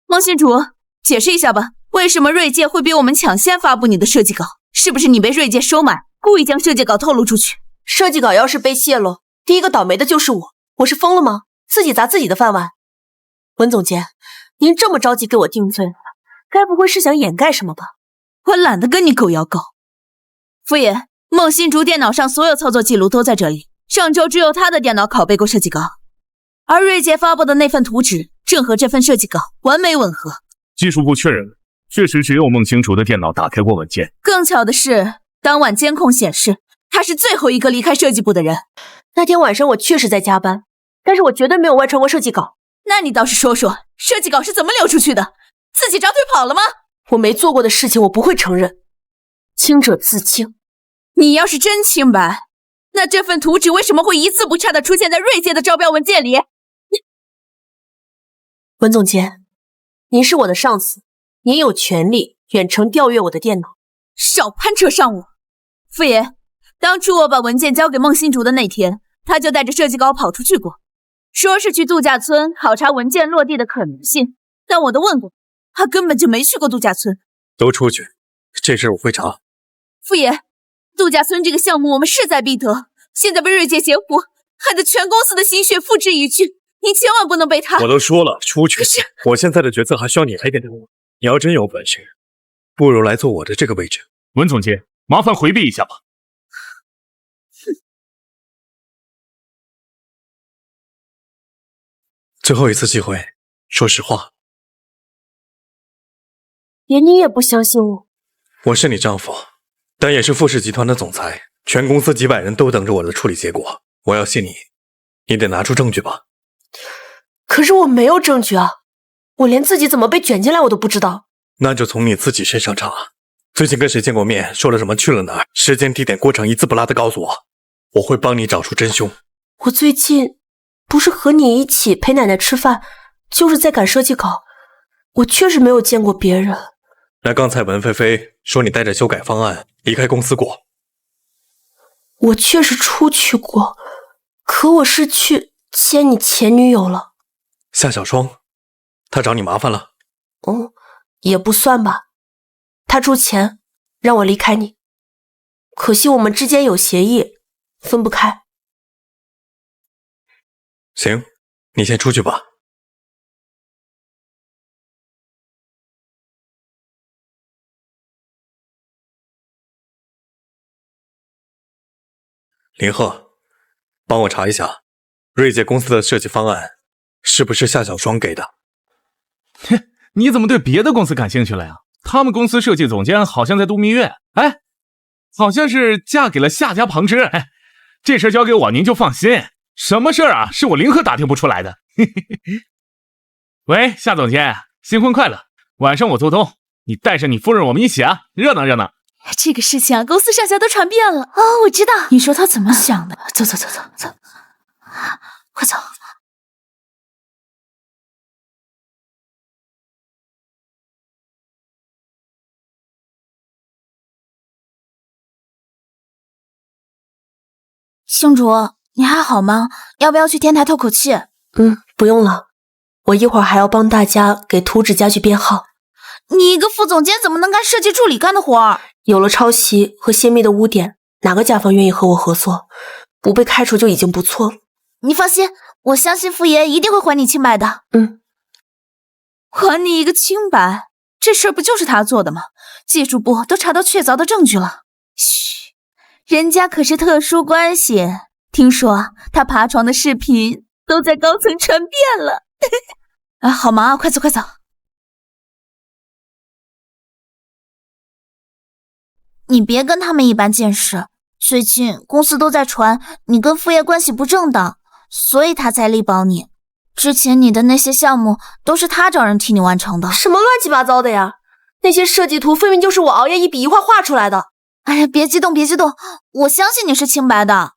孟信主，解釋一下吧，為什麼瑞界會比我們搶先發布你的設計稿？是不是你被瑞界收買，故意將設計稿透露出去？設計稿要是被洩露，第一個倒霉的就是我。我是瘋了嗎？自己砸自己的飯碗。文總監，您這麼着急給我定罪，該不會是想掩蓋什麼吧？我懶得跟你狗咬狗。傅爺，孟新竹電腦上所有操作記錄都在這裡，上周只有他的電腦拷貝過設計稿，而瑞杰發布的那份圖紙正和這份設計稿完美吻合。技術部確認了，確實只有孟新竹的電腦打開過文件。更巧的是，當晚監控顯示他是最後一個離開設計部的人。那天晚上我確實在加班，但是我絕對沒有外傳過設計稿。那你倒是說說，設計稿是怎麼流出去的？自己長腿跑了嗎？我沒做過的事情我不會承認，清者自清。你要是真清白，那這份圖紙為什麼會一字不差地出現在瑞界的招標文件裡？文總監，您是我的上司，您有權利遠程調閱我的電腦。少攀扯上我。傅爺，當初我把文件交給孟新竹的那天，他就帶着設計稿跑出去過，說是去度假村考察文件落地的可能性，但我都問過，他根本就沒去過度假村。都出去，這事我會查。傅爺，度假村這個項目我們勢在必得，現在被瑞界截胡，害得全公司的心血付之一炬，您千萬不能被他。我都說了，出去。我現在的角色還需要你來點點我。你要真有本事，不如來做我的這個位置。文總監，麻煩回避一下吧。最后一次机會，說實話。連你也不相信我？我是你丈夫，但也是富士集團的總裁，全公司幾百人都等着我的處理結果。我要信你，你得拿出證據吧。可是我沒有證據啊，我連自己怎麼被捲進來我都不知道。那就從你自己身上查。最近跟誰見過面，說了什麼，去了哪兒，時間地點過程一字不落的告訴我，我會幫你找出真兇。我最近不是和你一起陪奶奶吃飯，就是在趕設計稿，我確實沒有見過別人。那剛才文菲菲說你帶着修改方案離開公司過。我確實出去過，可我是去見你前女友了。夏小霜，她找你麻煩了？也不算吧。她出錢讓我離開你，可惜我們之間有協議，分不開。行，你先出去吧。林赫，幫我查一下，瑞界公司的設計方案是不是夏小霜給的？哼，你怎麼對別的公司感興趣了呀？他們公司設計總監好像在度蜜月，哎，好像是嫁給了夏家旁支。哎，這事交給我，您就放心。什麼事啊？是我林赫打聽不出來的。喂，夏總監，新婚快樂！晚上我做東，你帶上你夫人，我們一起啊，熱鬧熱鬧。這個事情啊，公司上下都傳遍了。哦，我知道。你說他怎麼想的？走，快走。星竹，你還好嗎？要不要去天台透口氣？不用了，我一會兒還要幫大家給圖紙家具編號。你一個副總監怎麼能幹設計助理幹的活兒？有了抄襲和鮮密的污點，哪個甲方願意和我合作？不被開除就已經不錯了。你放心，我相信傅爺一定會還你清白的。還你一個清白？這事兒不就是他做的嗎？技術部都查到確鑿的證據了。噓，人家可是特殊關係，聽說他爬床的視頻都在高層傳遍了。好忙啊，快走。你別跟他們一般見識，最近公司都在傳你跟傅爺關係不正當，所以他才力保你。之前你的那些項目都是他找人替你完成的。什麼亂七八糟的呀？那些設計圖分明就是我熬夜一筆一畫畫出來的。哎呀，別激動，我相信你是清白的。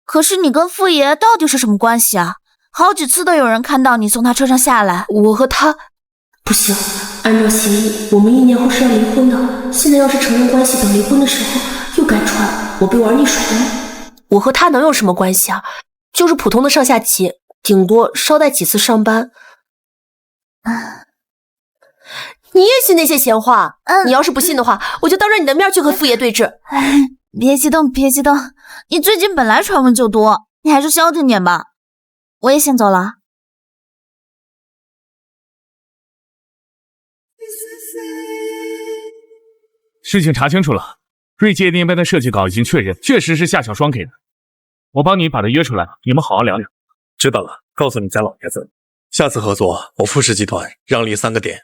可是你跟傅爺到底是什麼關係啊？好幾次都有人看到你從他車上下來。我和他不行，按照協議，我們1年後是要離婚的。現在要是承認關係，等離婚的時候又改傳，我被玩溺水了。我和他能有什麼關係啊？就是普通的上下級，頂多捎帶幾次上班。你也信那些閒話？你要是不信的話，我就當着你的面去和傅爺對峙。別激動，你最近本來傳聞就多，你還是消停點吧。我也先走了。事情查清楚了，瑞界那邊的設計稿已經確認，確實是夏小霜給的。我幫你把他約出來，你們好好聊聊。知道了，告訴你家老爺子，下次合作我富士集團讓利3個點。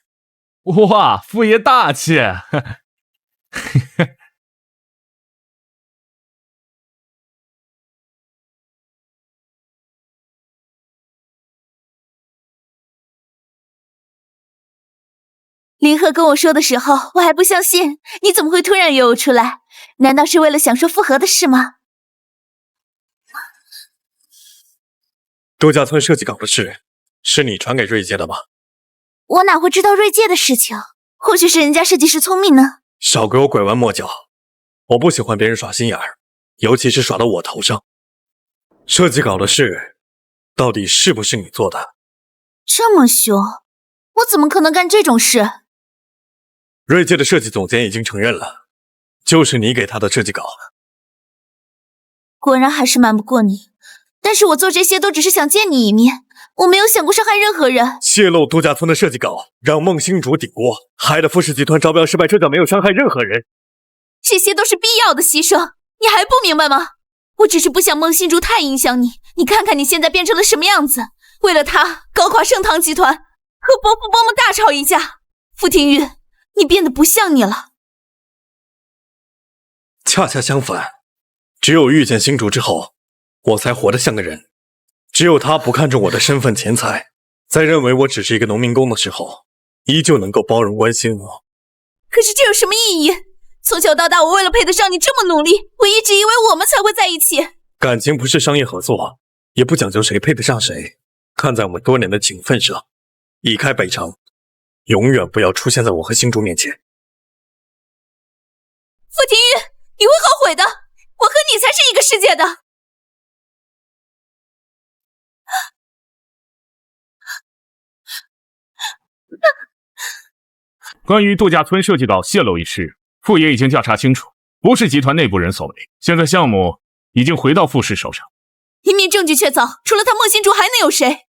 哇，傅爺大氣！林赫跟我說的時候，我還不相信，你怎麼會突然約我出來？難道是為了想說復合的事嗎？度假村設計稿的事，是你傳給瑞界的嗎？我哪會知道瑞界的事情？或許是人家設計師聰明呢。少給我拐彎抹角，我不喜歡別人耍心眼兒，尤其是耍到我頭上。設計稿的事，到底是不是你做的？這麼兇，我怎麼可能幹這種事？瑞界的設計總監已經承認了，就是你給他的設計稿。果然還是瞞不過你，但是我做這些都只是想見你一面，我沒有想過傷害任何人。洩露度假村的設計稿，讓孟星竹頂鍋，害得富士集團招標失敗，這叫沒有傷害任何人。這些都是必要的犧牲，你還不明白嗎？我只是不想孟星竹太影響你，你看看你現在變成了什麼樣子，為了他搞垮盛唐集團，和伯父伯母大吵一架。傅廷玉，你變得不像你了。恰恰相反，只有遇見星竹之後，我才活得像個人。只有他不看重我的身份錢財，在認為我只是一個農民工的時候，依舊能夠包容關心我。可是這有什麼意義？從小到大，我為了配得上你這麼努力，我一直以為我們才會在一起。感情不是商業合作，也不講究誰配得上誰。看在我們多年的情分上，移開北城，永遠不要出現在我和星竹面前。傅廷玉，你会后悔的，我和你才是一個世界的。關於度假村設計稿洩露一事，傅爺已經調查清楚，不是集團內部人所為。現在項目已經回到傅氏手上，一面證據確鑿，除了他孟新竹還能有誰？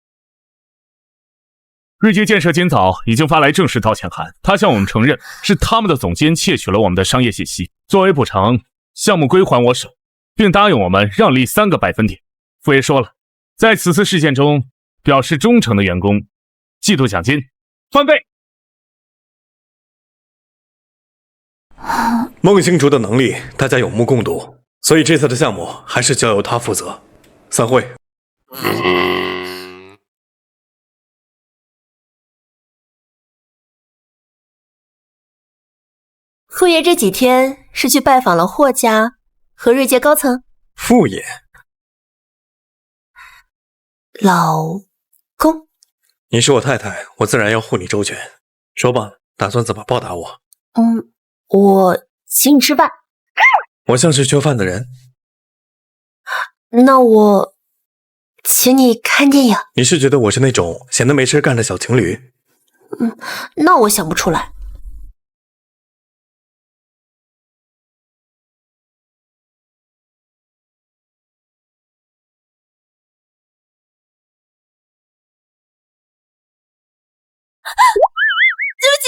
瑞杰建設今早已經發來正式道歉函，他向我們承認是他們的總监竊取了我們的商業信息，作為補償，項目歸還我手，並答應我們讓利3個百分點。傅爺說了，在此次事件中表示忠誠的員工，季度獎金翻倍。孟星竹的能力大家有目共睹，所以這次的項目還是交由他負責。散會。傅爺這幾天是去拜訪了霍家和瑞杰高層。傅爺，老公，你是我太太，我自然要護你周全。說吧，打算怎麼報答我？我請你吃飯。我像是缺飯的人？那我請你看電影。你是覺得我是那種閒得沒事幹的小情侶？那我想不出來。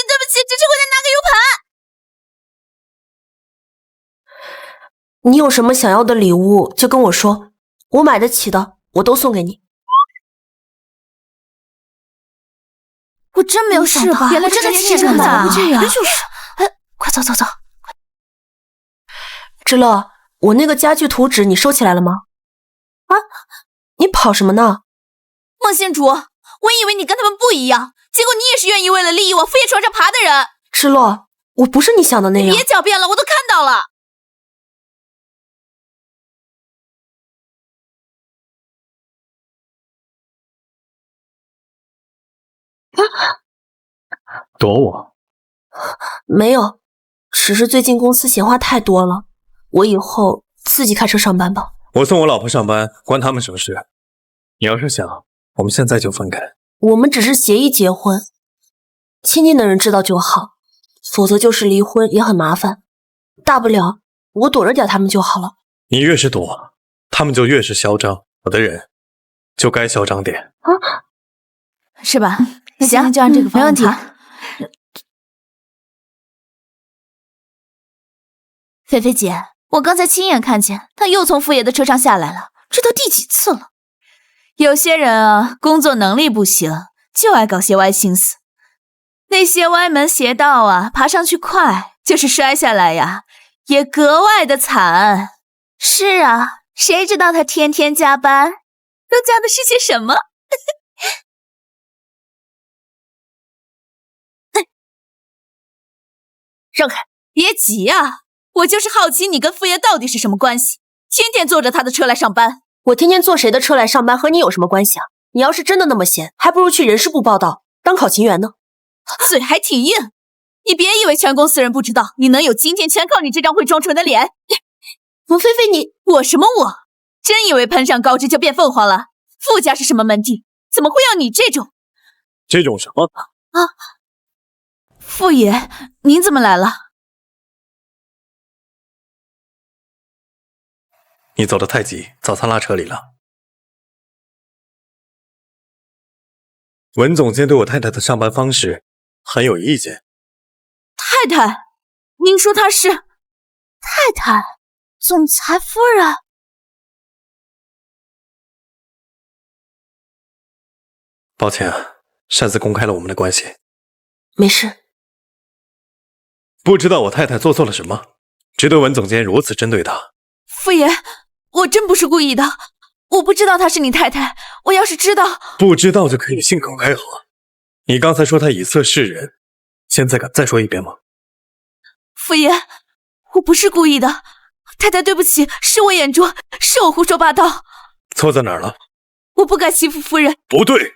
对不起，只是回来拿个 U 盘。你有什麼想要的禮物就跟我說，我買得起的我都送給你。我真沒有想到，原來真的是這樣的。就是，快走。芝樂，我那個家具圖紙你收起來了嗎？啊，你跑什麼呢？孟新竹，我以為你跟他們不一樣，結果你也是願意為了利益往傅爺床上爬的人。芝樂，我不是你想的那樣。別狡辯了，我都看到了。躲我？沒有，只是最近公司閒話太多了，我以後自己開車上班吧。我送我老婆上班，關他們什麼事？你要是想，我們現在就分開。我們只是協議結婚，親近的人知道就好，否則就是離婚也很麻煩。大不了我躲着點他們就好了。你越是躲，他們就越是囂張。我的人就該囂張點。是吧？行，就按這個方案。沒問題。菲菲姐，我剛才親眼看見他又從傅爺的車上下來了，這都第幾次了？有些人啊，工作能力不行，就愛搞些歪心思。那些歪門邪道啊，爬上去快，就是摔下來呀，也格外的慘。是啊，誰知道他天天加班，都加的是些什麼？讓開，別急啊！我就是好奇你跟傅爺到底是什麼關係，天天坐着他的車來上班。我天天坐誰的車來上班和你有什麼關係啊？你要是真的那麼閒，還不如去人事部報到，當考勤員呢。嘴還挺硬，你別以為全公司人不知道，你能有今天全靠你這張會裝純的臉。王菲菲你，我什麼我？真以為噴上高枝就變鳳凰了？傅家是什麼門第？怎麼會要你這種？這種什麼？啊，傅爺，您怎麼來了？你走得太急，早餐落車裡了。文總監對我太太的上班方式很有意見。太太，您說她是太太，總裁夫人？抱歉啊，擅自公開了我們的關係。沒事。不知道我太太做錯了什麼，值得文總監如此針對她。傅爺，我真不是故意的，我不知道她是你太太，我要是知道……不知道就可以信口開河。你剛才說她以色示人，現在敢再說一遍嗎？傅爺，我不是故意的，太太对不起，是我眼拙，是我胡說八道。錯在哪兒了？我不該欺負夫人。不對，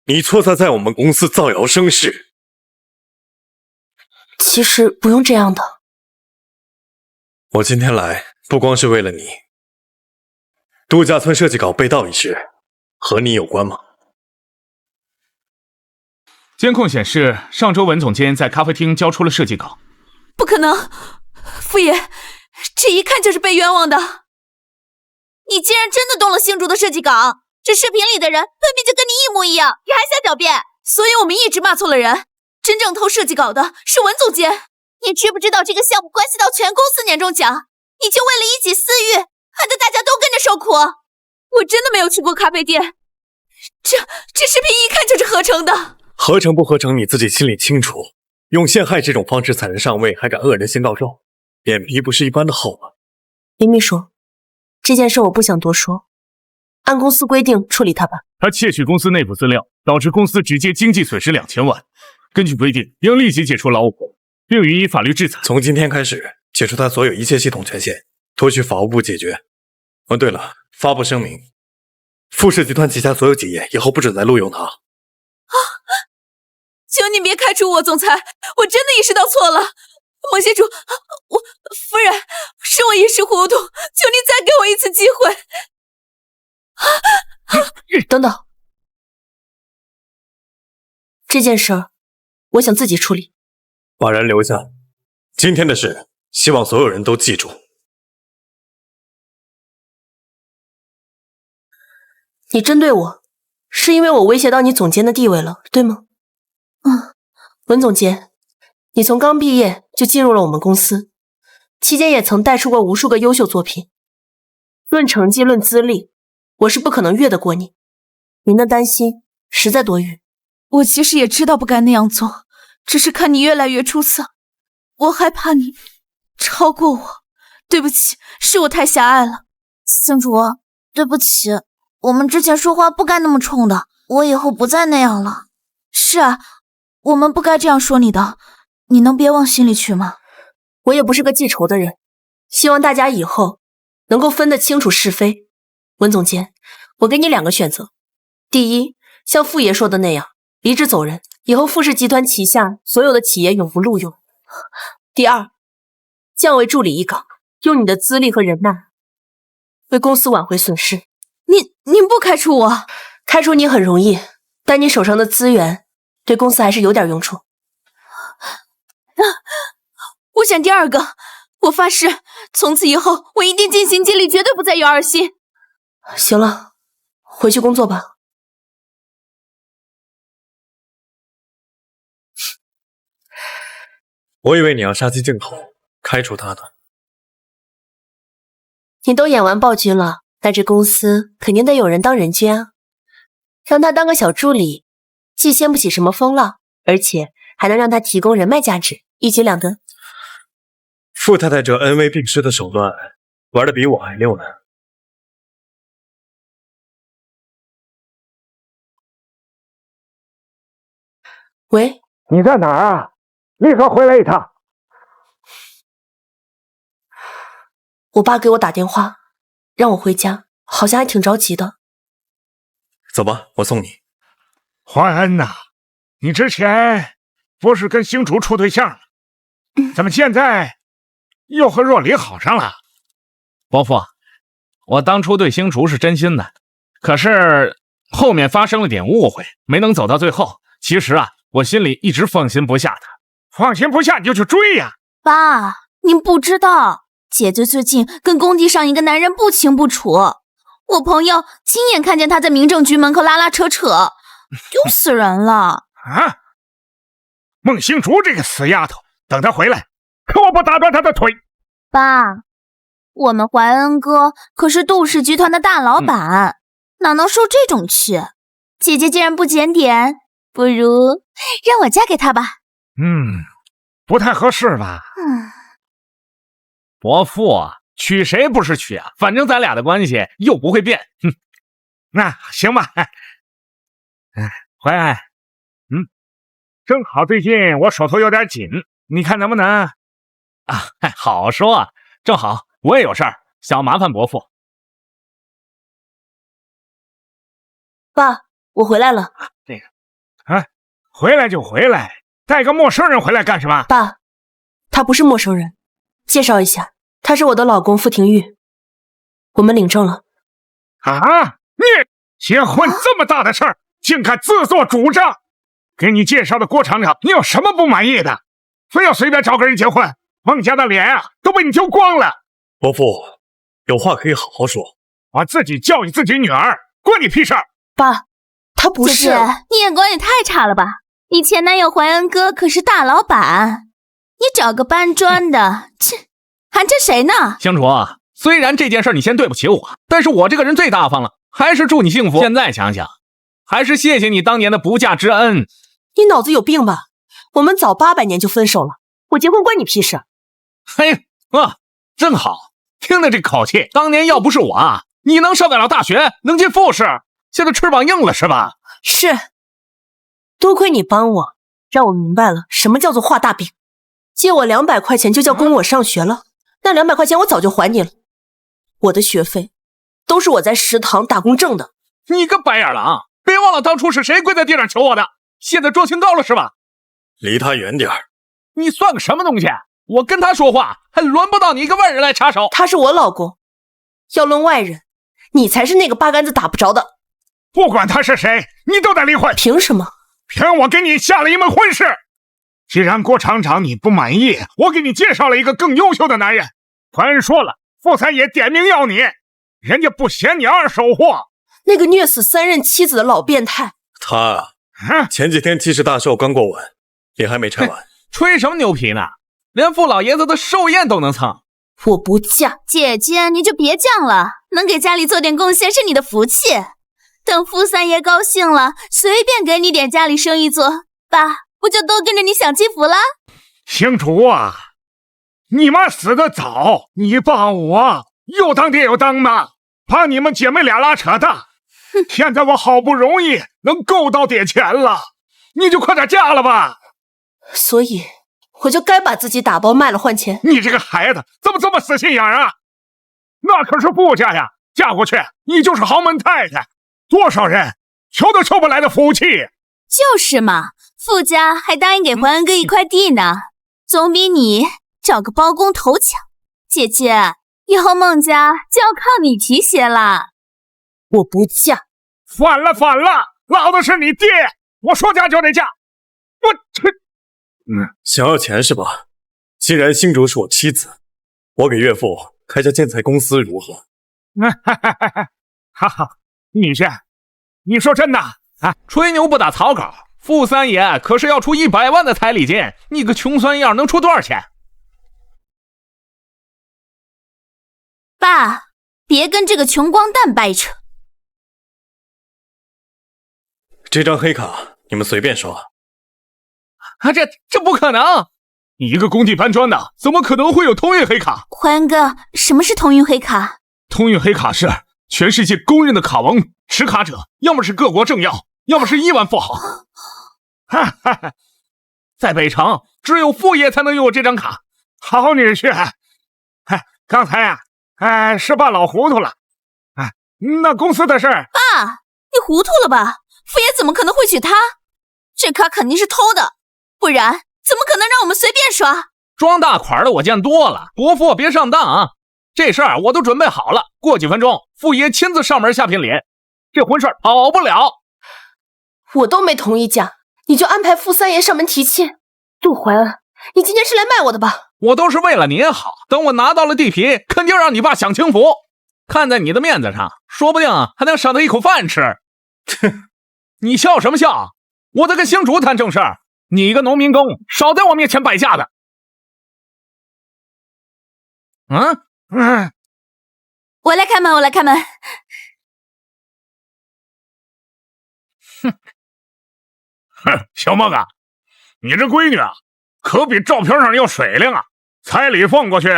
你錯在我們公司造謠生事。其實不用這樣的。我今天來不光是為了你。度假村設計稿被盜一事和你有關嗎？監控顯示，上周文總監在咖啡廳交出了設計稿。不可能，傅爺，這一看就是被冤枉的。你竟然真的动了星竹的設計稿，这視頻裡的人分明就跟你一模一樣，你還想狡辯？所以我們一直罵錯了人，真正偷設計稿的是文總監。你知不知道這個項目關係到全公司年終獎？你就為了一己私欲，害得大家都跟着受苦。我真的沒有去過咖啡店，這視頻一看就是合成的。合成不合成你自己心裡清楚，用陷害這種方式踩人上位，還敢惡人先告狀，臉皮不是一般的厚嗎？林秘書，這件事我不想多說，按公司規定處理他吧。他竊取公司內部資料，導致公司直接經濟損失2000萬，根據規定應立即解除勞務部，並予以法律制裁。從今天開始解除他所有一切系統權限，拖去法務部解決。哦，對了，發布聲明，富士集團旗下所有企業以後不准再錄用他。求你別開除我，總裁，我真的意識到錯了。孟先主，夫人，是我一時糊塗，求您再給我一次機會。等等，這件事兒，我想自己處理。把人留下。今天的事，希望所有人都記住。你針對我，是因為我威脅到你總監的地位了，對嗎？文總監，你從剛畢業就進入了我們公司，期間也曾帶出過無數個優秀作品。論成績，論資歷，我是不可能越得過你。您的擔心實在多餘。我其實也知道不該那樣做，只是看你越來越出色，我害怕你超過我。對不起，是我太狹隘了。星竹，對不起，我們之前說話不該那麼衝的，我以後不再那樣了。是啊，我們不該這樣說你的，你能別往心裡去嗎？我也不是個記仇的人，希望大家以後能夠分得清楚是非。文總監，我給你2個選擇：第一，像傅爺說的那樣，離職走人，以後富士集團旗下所有的企業永不錄用；第二，降為助理一崗，用你的資歷和人脈為公司挽回損失。您不開除我？開除你很容易，但你手上的資源對公司還是有點用處。我選第2個，我發誓，從此以後我一定盡心盡力，絕對不再有二心。行了，回去工作吧。我以為你要殺雞儆猴，開除他的。你都演完暴君了，那這公司肯定得有人當人君啊。讓他當個小助理，既掀不起什麼風浪，而且還能讓他提供人脈價值，一舉兩得。傅太太這恩威並施的手段，玩得比我還溜呢。喂，你在哪兒啊？立刻回來一趟。我爸給我打電話，讓我回家，好像還挺着急的。走吧，我送你。華恩吶，你之前不是跟星竹處對象了，怎麼現在又和若離好上了？伯父，我當初對星竹是真心的，可是後面發生了點誤會，沒能走到最後。其實啊，我心裡一直放心不下他。放心不下你就去追呀！爸，您不知道，姐姐最近跟工地上一個男人不清不楚，我朋友親眼看見他在民政局門口拉拉扯扯，丟死人了。啊！孟星竹這個死丫頭，等她回來，可我不打斷她的腿。爸，我們懷恩哥可是杜氏集團的大老闆，哪能受這種氣？姐姐既然不检点，不如讓我嫁给他吧。不太合適吧？伯父，娶誰不是娶啊？反正咱俩的关系又不会变。那行吧。淮安，正好最近我手头有点紧，你看能不能？好说，正好我也有事儿，想麻烦伯父。爸，我回来了。回来就回来，带个陌生人回来干什么？爸，他不是陌生人，介紹一下，他是我的老公傅廷玉，我們領證了。你結婚這麼大的事兒，竟敢自作主張！給你介紹的郭廠長，你有什麼不滿意的？非要隨便找個人結婚，孟家的臉啊都被你丟光了。伯父，有話可以好好說。我自己教育自己女兒，關你屁事兒！爸，他不是。姐姐，你眼光也太差了吧！你前男友懷恩哥可是大老闆，你找個搬磚的，切，還爭誰呢？香竹，雖然這件事你先對不起我，但是我這個人最大方了，還是祝你幸福。現在想想，還是謝謝你當年的不嫁之恩。你腦子有病吧？我們早800年就分手了，我結婚關你屁事。嘿，正好，聽着這口氣，當年要不是我，你能上得了大學，能進復士，現在翅膀硬了是吧？是，多虧你幫我，讓我明白了什麼叫做畫大餅。借我200塊錢就叫供我上學了，那200塊錢我早就還你了。我的學費都是我在食堂打工掙的。你個白眼狼，別忘了當初是誰跪在地上求我的，現在桌清高了是吧？離他遠點兒。你算個什麼東西？我跟他說話，還輪不到你一個外人來插手。他是我老公，要論外人，你才是那個八竿子打不着的。不管他是誰，你都得離婚。憑什麼？憑我給你下了一門婚事。既然郭廠長你不滿意，我給你介紹了一個更優秀的男人。懷恩說了，傅三爺點名要你，人家不嫌你二手貨。那個虐死3任妻子的老變態，他前幾天70大壽剛過完，臉還沒拆完。吹什麼牛皮呢？連傅老爺子的壽宴都能蹭。我不嫁。姐姐，你就別犟了，能給家裡做點貢獻是你的福氣。等傅三爺高興了，隨便給你點家裡生意做，爸不就都跟着你享清福了？星竹啊，你媽死得早，你爸我又當爹又當媽，把你們姐妹倆拉扯大。現在我好不容易能夠到點錢了，你就快點嫁了吧。所以我就該把自己打包賣了換錢。你這個孩子怎麼這麼死心眼啊？那可是傅家呀，嫁過去你就是豪門太太，多少人求都求不來的福氣。就是嘛，傅家還答應給懷恩哥一塊地呢，總比你找個包工頭強。姐姐，以後孟家就要靠你提攜了。我不嫁。反了，老子是你爹，我說嫁就得嫁。我去。想要錢是吧？既然星竹是我妻子，我給岳父開家建材公司如何？哈哈，女婿，你說真的啊？吹牛不打草稿，傅三爺可是要出100萬的彩禮金，你個窮酸樣能出多少錢？爸，別跟這個窮光蛋掰扯。這張黑卡你們隨便刷。這不可能！你一個工地搬磚的，怎麼可能會有通運黑卡？懷恩哥，什麼是通運黑卡？通運黑卡是全世界公認的卡王，持卡者要麼是各國政要，要麼是億萬富豪。在北城，只有傅爺才能擁有這張卡。好女婿，剛才是爸老糊塗了。那公司的事兒，爸，你糊塗了吧？傅爺怎麼可能會娶她？這卡肯定是偷的。不然怎麼可能讓我們隨便刷？裝大款的我見多了，伯父別上當啊！這事兒我都準備好了，過幾分鐘傅爺親自上門下聘禮，這婚事跑不了。我都沒同意嫁，你就安排傅三爺上門提親。杜懷恩，你今天是來賣我的吧？我都是為了您好，等我拿到了地皮，肯定讓你爸享清福。看在你的面子上，說不定還能賞他一口飯吃。哼，你笑什麼笑？我在跟星竹談正事兒。你一個農民工，少在我面前擺架子。我來開門，我來開門。小孟啊，你这闺女啊，可比照片上要水灵啊！彩礼放过去，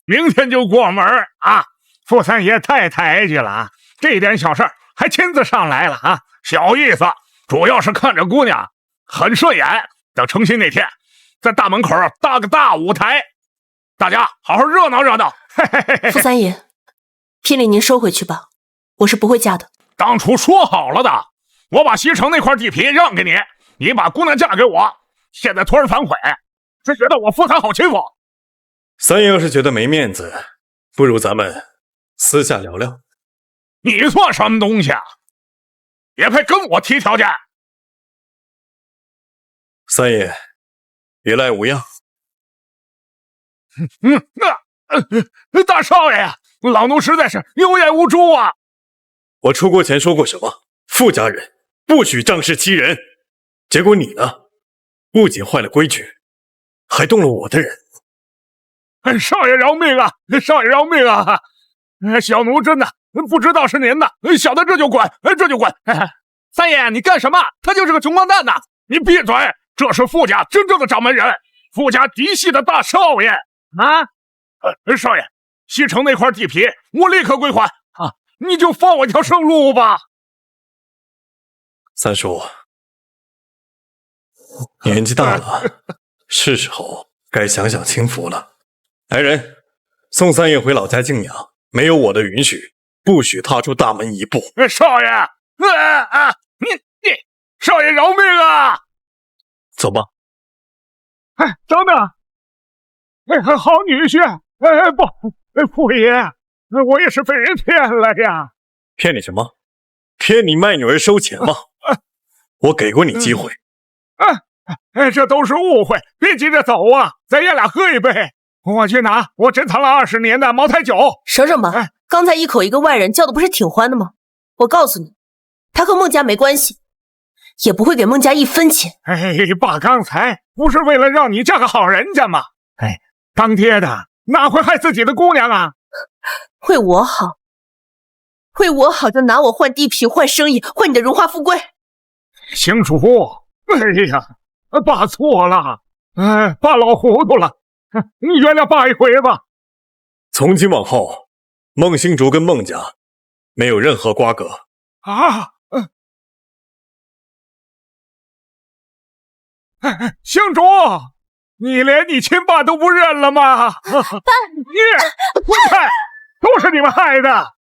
明天就过门啊！傅三爷太抬举了啊，这点小事还親自上來了啊，小意思，主要是看着姑娘很順眼。等成親那天，在大門口搭個大舞台，大家好好熱鬧熱鬧。傅三爺，聘禮您收回去吧，我是不會嫁的。當初說好了的，我把西城那塊地皮讓給你，你把姑娘嫁給我，現在突然反悔，是覺得我傅三好欺負。三爺要是覺得沒面子，不如咱們私下聊聊。你算什麼東西啊？也配跟我提條件？三爺，別來無恙。大少爺，老奴實在是有眼無珠啊！我出國前說過什麼？傅家人不許仗勢欺人。結果你呢？不僅壞了規矩，還動了我的人。少爺饒命啊！少爺饒命啊！小奴真的不知道是您的，小的這就滾，這就滾。三爺，你幹什麼？他就是個窮光蛋吶！你閉嘴！這是傅家真正的掌門人，傅家嫡系的大少爺啊！少爺，西城那塊地皮我立刻歸還啊！你就放我一條生路吧。三叔，年紀大了，是時候該享享清福了。來人，送三爺回老家靜養，沒有我的允許，不許踏出大門一步。少爺，你，少爺饒命啊！走吧。等等，好女婿，不，傅爺，我也是被人騙了呀。騙你什麼？騙你賣女兒收錢嗎？我給過你機會。這都是誤會，別急着走啊，咱爺倆喝一杯。我去拿我珍藏了20年的茅台酒。省省吧，剛才一口一個外人叫的不是挺歡的嗎？我告訴你，他和孟家沒關係，也不會給孟家1分錢。爸剛才不是為了讓你嫁個好人家嗎？當爹的哪會害自己的姑娘啊？為我好，為我好就拿我換地皮換生意換你的榮華富貴。行主，哎呀，爸錯了，爸老糊塗了，你原諒爸一回吧。從今往後，孟星竹跟孟家沒有任何瓜葛。啊！星竹，你連你親爸都不認了嗎？爸，你滾開！都是你們害的。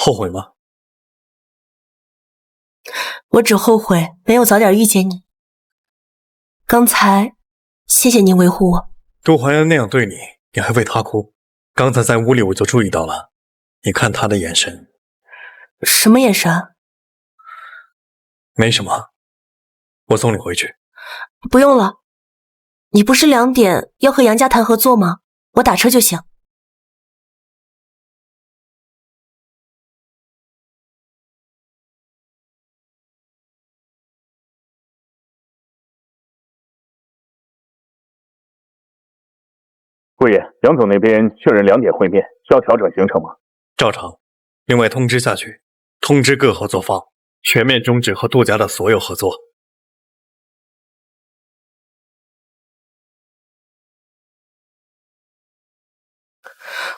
後悔嗎？我只後悔沒有早點遇見你。剛才謝謝您維護我。杜懷恩那樣對你，你還為他哭？剛才在屋裡我就注意到了，你看他的眼神。什麼眼神？沒什麼，我送你回去。不用了，你不是2點要和楊家談合作嗎？我打車就行。顾爷，杨總那邊確認2點會面，需要調整行程嗎？照常。另外通知下去，通知各合作方，全面終止和杜家的所有合作。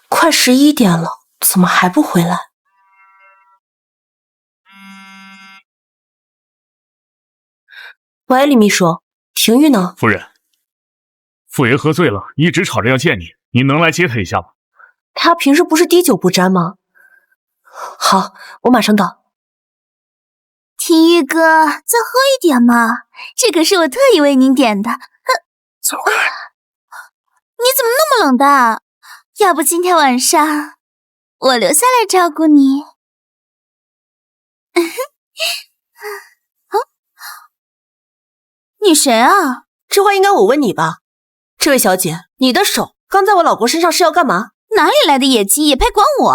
快11點了，怎麼還不回來？喂，李秘書，廷玉呢？夫人，傅爺喝醉了，一直吵着要見你，你能來接他一下嗎？他平時不是滴酒不沾嗎？好，我馬上到。廷玉哥，再喝一點嘛，這可是我特意為您點的。走開！你怎麼那麼冷淡？要不今天晚上我留下來照顧你？你誰啊？這話應該我問你吧。這位小姐，你的手剛在我老公身上是要幹嘛？哪裡來的野雞也配管我？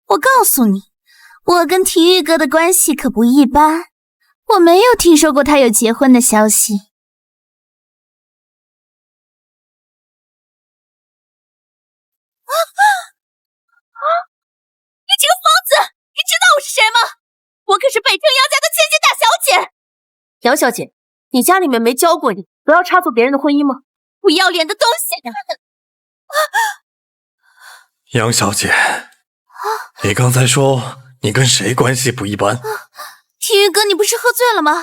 我告訴你，我跟廷玉哥的關係可不一般，我沒有聽說過他有結婚的消息。我可是北城杨家的千金大小姐。杨小姐，你家里面没教过你不要插足别人的婚姻吗？不要脸的东西！杨小姐，你刚才说你跟谁关系不一般？体育哥，你不是喝醉了吗？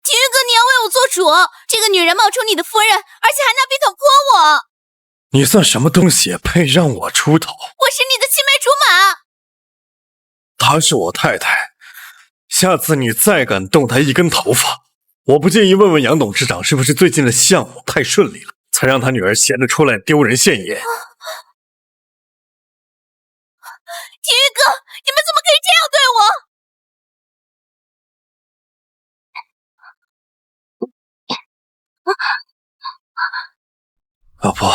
体育哥，你要为我做主！这个女人冒充你的夫人，而且还拿笔筒泼我！你算什么东西，配让我出头？我是你的青梅竹马。她是我太太，下次你再敢动她一根头发，我不介意问问杨董事长是不是最近的项目太顺利了，才讓他女兒閒着出來丟人現眼。體育哥，你們怎麼可以這樣對我？老婆，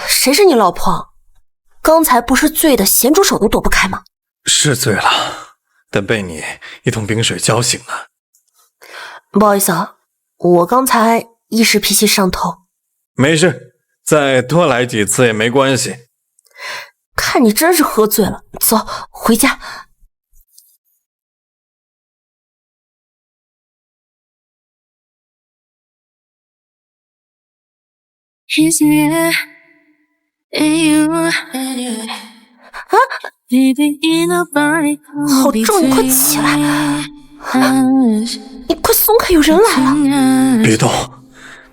誰是你老婆？剛才不是醉的鹹豬手都躲不開嗎？是醉了，但被你一桶冰水澆醒了。不好意思啊，我剛才一時脾氣上頭。沒事，再多來幾次也沒關係。看你真是喝醉了，走，回家。好重，你快起來！你快鬆開，有人來了！別動，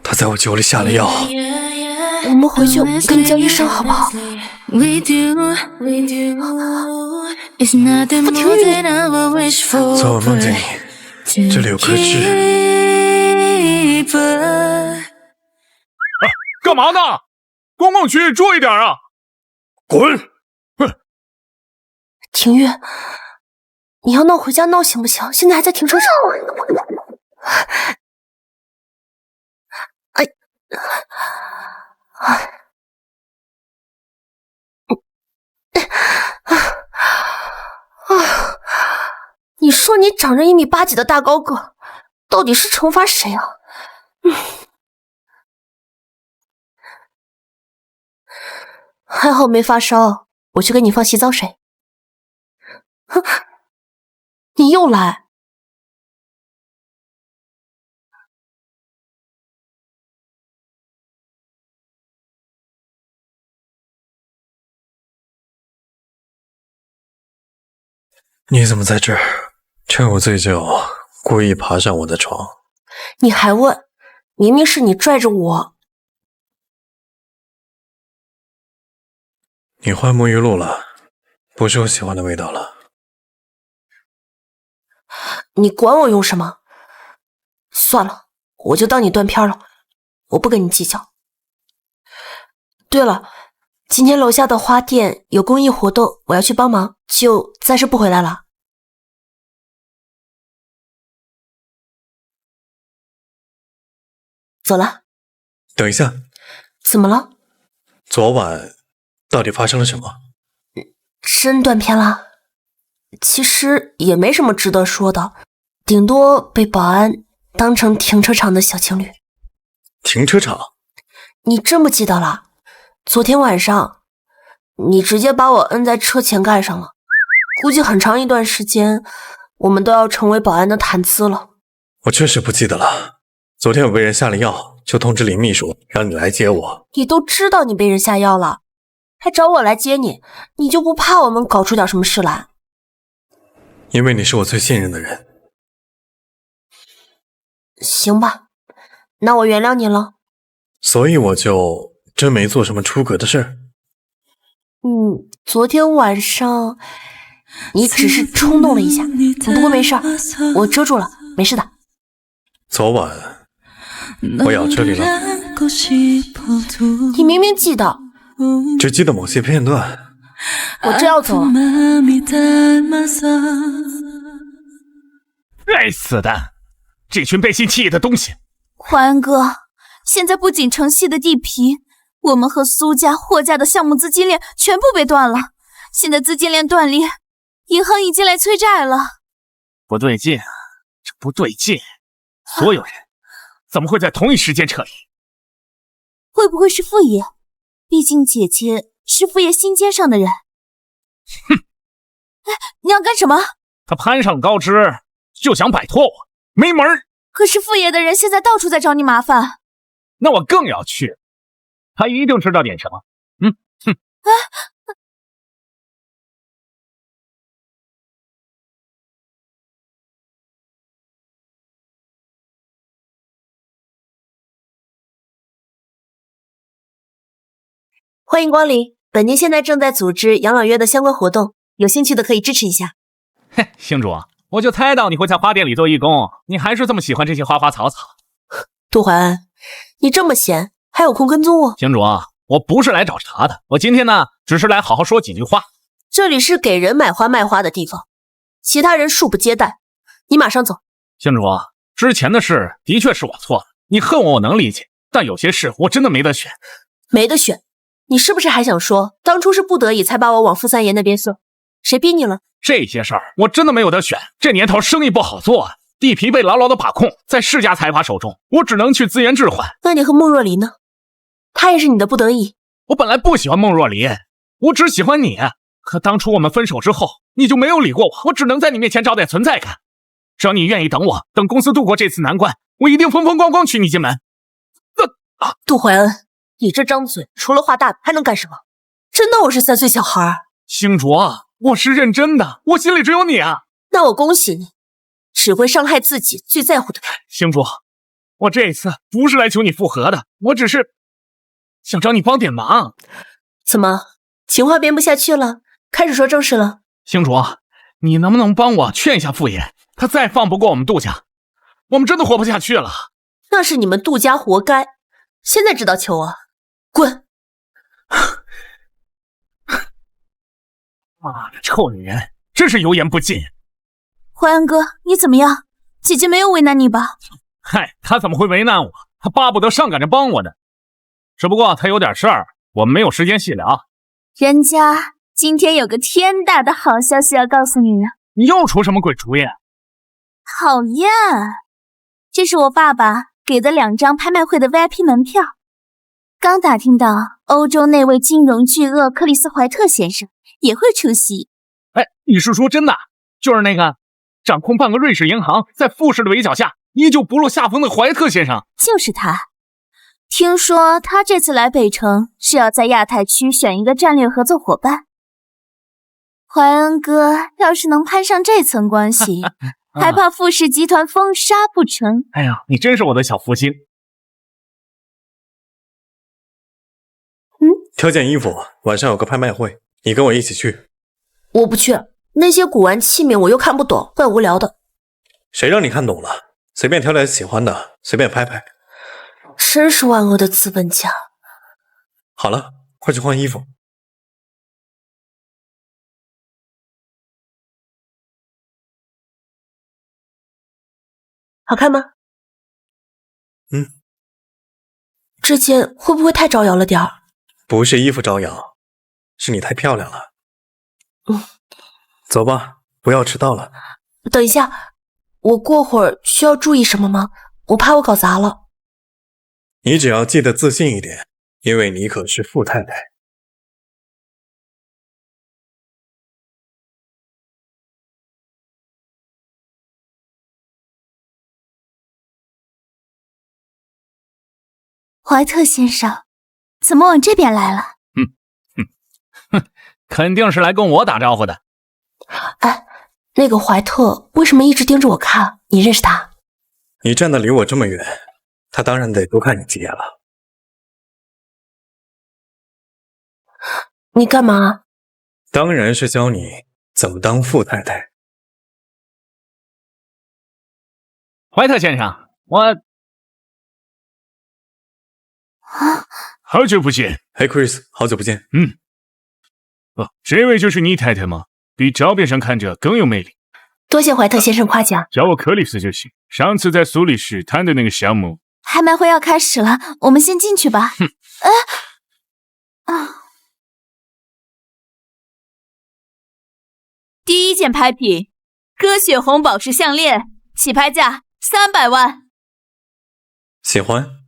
他在我酒裡下了藥。我們回去跟你叫醫生好不好？傅廷玉，昨晚夢見你，這裡有顆痣。幹嘛呢？公共區域注意點啊！滾！哼！廷玉，你要鬧回家鬧行不行？現在還在停車場。哎，你說你長着1.8米的大高個，到底是懲罰誰啊？還好沒發燒，我去給你放洗澡水。哼，你又來。你怎麼在這兒？趁我醉酒，故意爬上我的床。你還問？明明是你拽着我。你換沐浴露了，不是我喜歡的味道了。你管我用什麼？算了，我就當你斷片了，我不跟你計較。對了，今天樓下的花店有公益活動，我要去幫忙，就暫時不回來了。走了。等一下。怎麼了？昨晚到底發生了什麼？真斷片了？其實也沒什麼值得說的，頂多被保安當成停車場的小情侶。停車場？你真不記得了？昨天晚上你直接把我摁在車前蓋上了，估計很長一段時間我們都要成為保安的談資了。我確實不記得了，昨天我被人下了藥，就通知林秘書讓你來接我。你都知道你被人下藥了，還找我來接你，你就不怕我們搞出點什麼事來？因為你是我最信任的人。行吧，那我原諒你了。所以我就真沒做什麼出格的事。昨天晚上你只是衝動了一下，不過沒事，我遮住了，沒事的。昨晚我咬這裡了。你明明記得。只記得某些片段。我這要走了。該死的，這群背信棄義的東西！淮安哥，現在不僅城西的地皮，我們和蘇家、霍家的項目資金鏈全部被斷了。現在資金鏈斷裂，銀行已經來催債了。不對勁，這不對勁！所有人怎麼會在同一時間撤離？會不會是傅爺？畢竟姐姐是傅爺心尖上的人。哼，你要干什么？他攀上高枝，就想摆脱我，没门儿。可是傅爷的人现在到處在找你麻煩。那我更要去，他一定知道點什麼。歡迎光臨，本店現在正在組織養老院的相關活動，有興趣的可以支持一下。嘿，星主，我就猜到你會在花店裡做義工，你還是這麼喜歡這些花花草草。杜懷恩，你這麼閒，還有空跟蹤我？星主，我不是來找茬的，我今天呢，只是來好好說幾句話。這裡是給人買花賣花的地方，其他人恕不接待。你馬上走。星主，之前的事的確是我錯了，你恨我能理解，但有些事我真的沒得選。沒得選？你是不是還想說，當初是不得已才把我往傅三爺那邊送？誰逼你了？這些事兒我真的沒有得選。這年頭生意不好做，地皮被牢牢的把控在世家財閥手中，我只能去資源置換。那你和孟若離呢？她也是你的不得已。我本來不喜歡孟若離，我只喜歡你。可當初我們分手之後，你就沒有理過我，我只能在你面前找點存在感。只要你願意等我，等公司度過這次難關，我一定風風光光娶你進門。杜懷恩，你這張嘴除了畫大餅還能幹什麼？真當我是3歲小孩？星卓，我是認真的，我心裡只有你啊。那我恭喜你，只會傷害自己最在乎的人。星卓，我這一次不是來求你復合的，我只是想找你幫點忙。怎麼，情話編不下去了？開始說正事了。星卓，你能不能幫我勸一下傅爺，他再放不過我們杜家，我們真的活不下去了。那是你們杜家活該，現在知道求我？滾！媽的，臭女人，真是油鹽不進。懷恩哥，你怎麼樣？姐姐沒有為難你吧？嗨，他怎麼會為難我？他巴不得上趕着幫我的。只不過他有點事兒，我們沒有時間細聊。人家今天有個天大的好消息要告訴你呢。你又出什麼鬼主意？討厭，這是我爸爸給的2張拍賣會的 VIP 門票。剛打聽到歐洲那位金融巨鱷克里斯懷特先生也會出席。哎，你是說真的？就是那個掌控半個瑞士銀行，在富士的圍剿下依舊不落下風的懷特先生？就是他。聽說他這次來北城是要在亞太區選一個戰略合作夥伴。懷恩哥要是能攀上這層關係，還怕富士集團封殺不成？哎呀，你真是我的小福星。挑件衣服，晚上有個拍賣會，你跟我一起去。我不去，那些古玩器皿我又看不懂，怪無聊的。誰讓你看懂了？隨便挑點喜歡的，隨便拍拍。真是萬惡的資本家。好了，快去換衣服。好看嗎？這件會不會太招搖了點兒？不是衣服招搖，是你太漂亮了。走吧，不要遲到了。等一下，我過會兒需要注意什麼嗎？我怕我搞砸了。你只要記得自信一點，因為你可是傅太太。懷特先生，怎麼往這邊來了？肯定是來跟我打招呼的。哎，那個懷特為什麼一直盯着我看？你認識他？你站得離我這麼遠，他當然得多看你幾眼了。你幹嘛？當然是教你怎麼當傅太太。懷特先生，好久不見。嘿 Chris， 好久不見。這位就是你太太嗎？比照片上看着更有魅力。多謝懷特先生誇獎。叫我克里斯就行。上次在蘇黎世談的那個項目。拍賣會要開始了，我們先進去吧。第一件拍品，歌雪紅寶石項鏈，起拍價300萬。喜歡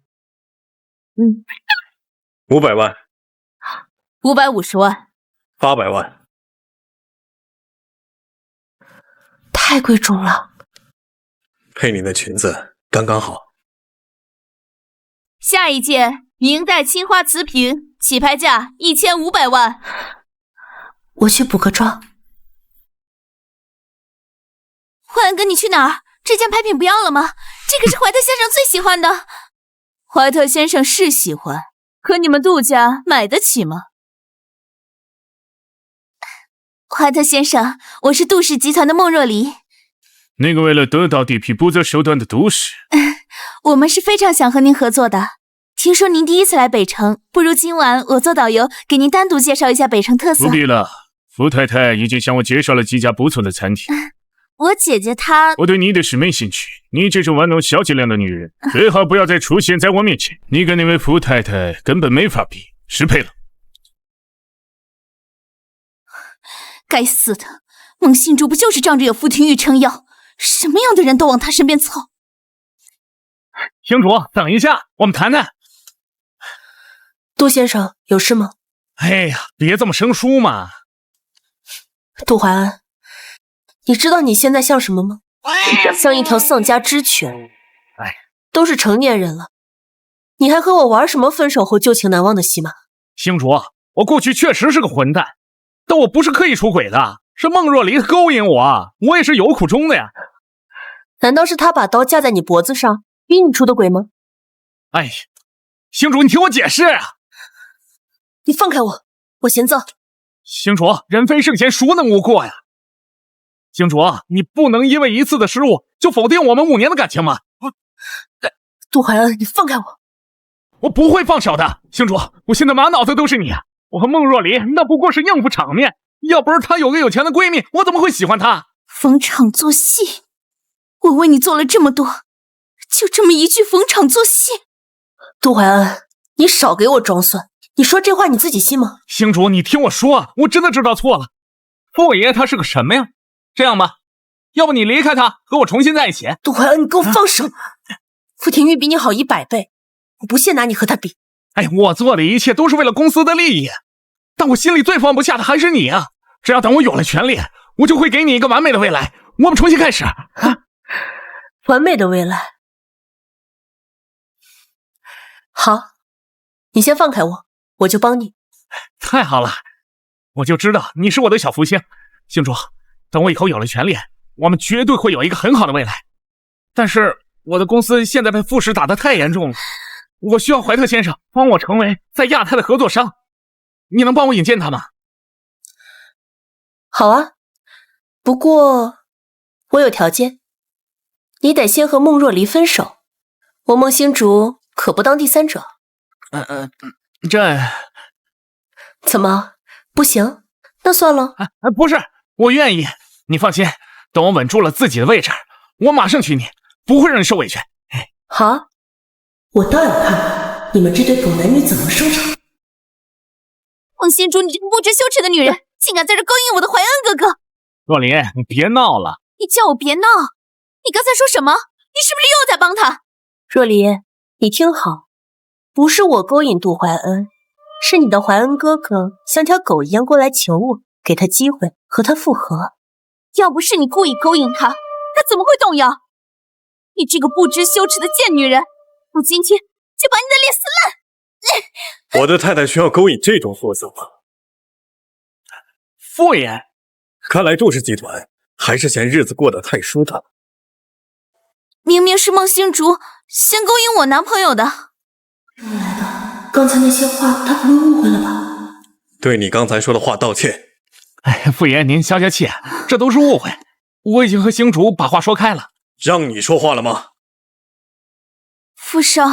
？500萬。550萬。800萬。太貴重了，配你的裙子刚刚好。下一件明代青花瓷瓶，起拍价1500万。我去補個妝。懷恩哥，你去哪兒？這件拍品不要了嗎？這個是懷特先生最喜歡的。懷特先生是喜歡，可你們杜家買得起嗎？懷特先生，我是杜氏集團的孟若離。那個為了得到地皮不擇手段的杜氏。我們是非常想和您合作的。聽說您第一次來北城，不如今晚我做導遊，給您單獨介紹一下北城特色。不必了，傅太太已經向我介紹了幾家不錯的餐廳。我姐姐她……我對你的事沒興趣。你這種玩弄小姐量的女人，最好不要再出現在我面前。你跟那位傅太太根本沒法比，失配了。該死的，孟新竹不就是仗着有傅廷玉撐腰，什麼樣的人都往他身邊湊。星主，等一下，我們談談。杜先生，有事嗎？哎呀，別這麼生疏嘛。杜懷恩，你知道你現在像什麼嗎？像一條喪家之犬。哎，都是成年人了，你還和我玩什麼分手後舊情難忘的戲碼？星主，我過去確實是個混蛋，但我不是刻意出軌的，是孟若離勾引我，我也是有苦衷的呀。難道是他把刀架在你脖子上，逼你出的軌嗎？哎呀，星主，你聽我解釋啊！你放開我，我嫌躁。星主，人非聖賢，孰能無過呀？星主，你不能因為一次的失誤就否定我們5年的感情嗎？杜懷恩，你放開我！我不會放手的，星主，我現在滿腦子都是你。我和孟若離那不過是應付場面，要不是她有個有錢的閨蜜，我怎麼會喜歡她？逢場作戲，我為你做了這麼多，就這麼一句逢場作戲？杜懷恩，你少給我裝蒜！你說這話你自己信嗎？星主，你聽我說，我真的知道錯了。傅爺他是個什麼呀？這樣吧，要不你離開他，和我重新在一起。杜懷恩，你給我放手！傅廷玉比你好100倍，我不屑拿你和他比。哎，我做的一切都是為了公司的利益，但我心裡最放不下的還是你啊！只要等我有了權利，我就會給你一個完美的未來。我們重新開始。完美的未來？好，你先放開我，我就幫你。太好了，我就知道你是我的小福星。星主，等我以後有了權利，我們絕对會有一個很好的未来。但是我的公司現在被傅氏打得太嚴重了，我需要懷特先生幫我成為在亞太的合作商，你能幫我引薦他嗎？好啊，不過我有條件，你得先和孟若離分手，我孟星竹可不當第三者。這怎麼不行？那算了。不是，我願意。你放心，等我穩住了自己的位置，我馬上娶你，不會讓你受委屈。好，我倒要看看你們這對狗男女怎麼收場。孟新竹，你這個不知羞恥的女人，竟敢在這勾引我的懷恩哥哥！若離，你別鬧了。你叫我別鬧？你剛才說什麼？你是不是又在幫他？若離，你聽好，不是我勾引杜懷恩，是你的懷恩哥哥像條狗一樣過來求我，給他機會和他復合。要不是你故意勾引他，他怎麼會動搖？你這個不知羞恥的賤女人，我今天就把你的臉撕爛！我的太太需要勾引這種貨色嗎？傅爺，看來杜氏集團還是嫌日子過得太舒坦。明明是孟星竹先勾引我男朋友的。怎么来的？剛才那些話他不會誤會了吧？對你剛才說的話道歉。哎，傅爺您消消氣，這都是誤會，我已經和星竹把話說開了。讓你說話了嗎？傅少，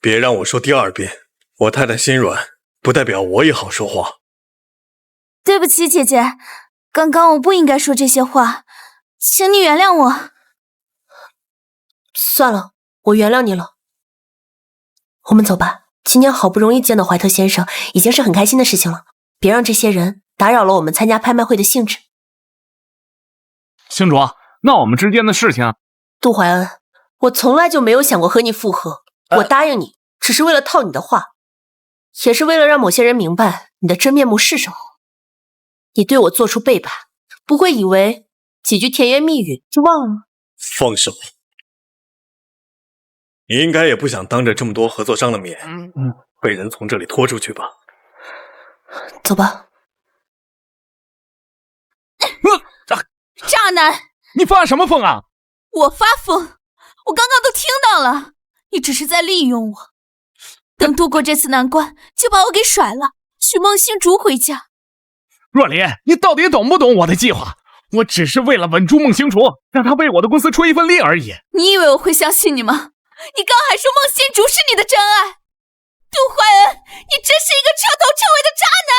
別讓我說第二遍，我太太心軟，不代表我也好說話。對不起姐姐，剛剛我不應該說這些話，請你原諒我。算了，我原諒你了。我們走吧，今天好不容易見到懷特先生，已經是很開心的事情了。別讓這些人打擾了我們參加拍賣會的興致。星竹，那我們之間的事情……杜懷恩，我從來就沒有想過和你復合，我答應你，只是為了套你的話，也是為了讓某些人明白你的真面目是什麼。你對我做出背叛，不會以為几句甜言蜜語就忘了。放手！你应该也不想当着这么多合作商的面，被人从这里拖出去吧？走吧。渣男！你发什么疯啊？我发疯！我刚刚都听到了，你只是在利用我，等度过这次难关，就把我给甩了，娶孟星竹回家。若离，你到底懂不懂我的计划？我只是为了稳住孟星竹，让他为我的公司出一份力而已。你以为我会相信你吗？你刚还说孟星竹是你的真爱，杜怀恩，你真是一个彻头彻尾的渣男！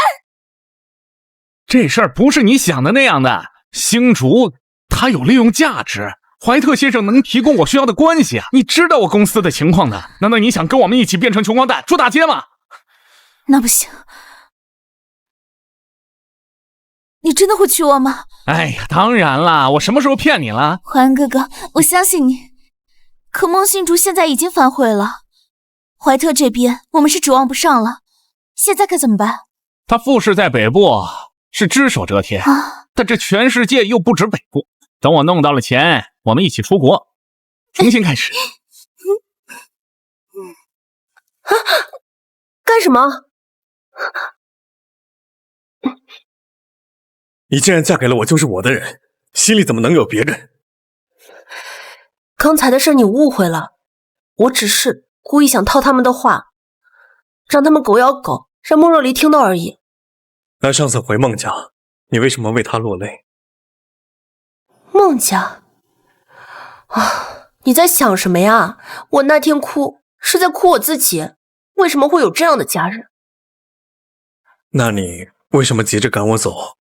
这事儿不是你想的那样的，星竹他有利用价值，怀特先生能提供我需要的关系啊！你知道我公司的情况的，难道你想跟我们一起变成穷光蛋住大街吗？那不行。你真的会娶我吗？哎呀，当然啦，我什么时候骗你了？怀恩哥哥，我相信你。可孟星竹现在已经反悔了，怀特这邊我們是指望不上了，現在該怎麼辦？他富士在北部是只手遮天，但這全世界又不止北部。等我弄到了錢，我們一起出國，重新開始。幹什麼？你既然嫁給了我就是我的人，心裡怎麼能有別人？剛才的事你誤會了，我只是故意想套他們的話，讓他們狗咬狗，讓孟若離聽到而已。那上次回孟家，你為什麼為他落淚？孟家？啊，你在想什麼呀？我那天哭是在哭我自己，為什麼會有這樣的家人？那你為什麼急着趕我走，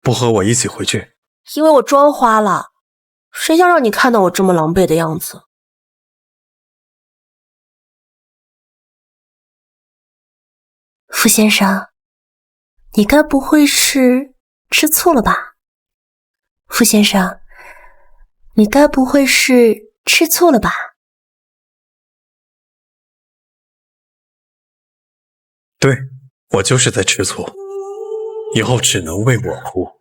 不和我一起回去？因為我妝花了，誰想讓你看到我這麼狼狽的樣子？傅先生，你該不會是吃醋了吧？傅先生，你該不會是吃醋了吧？對，我就是在吃醋，以後只能為我哭。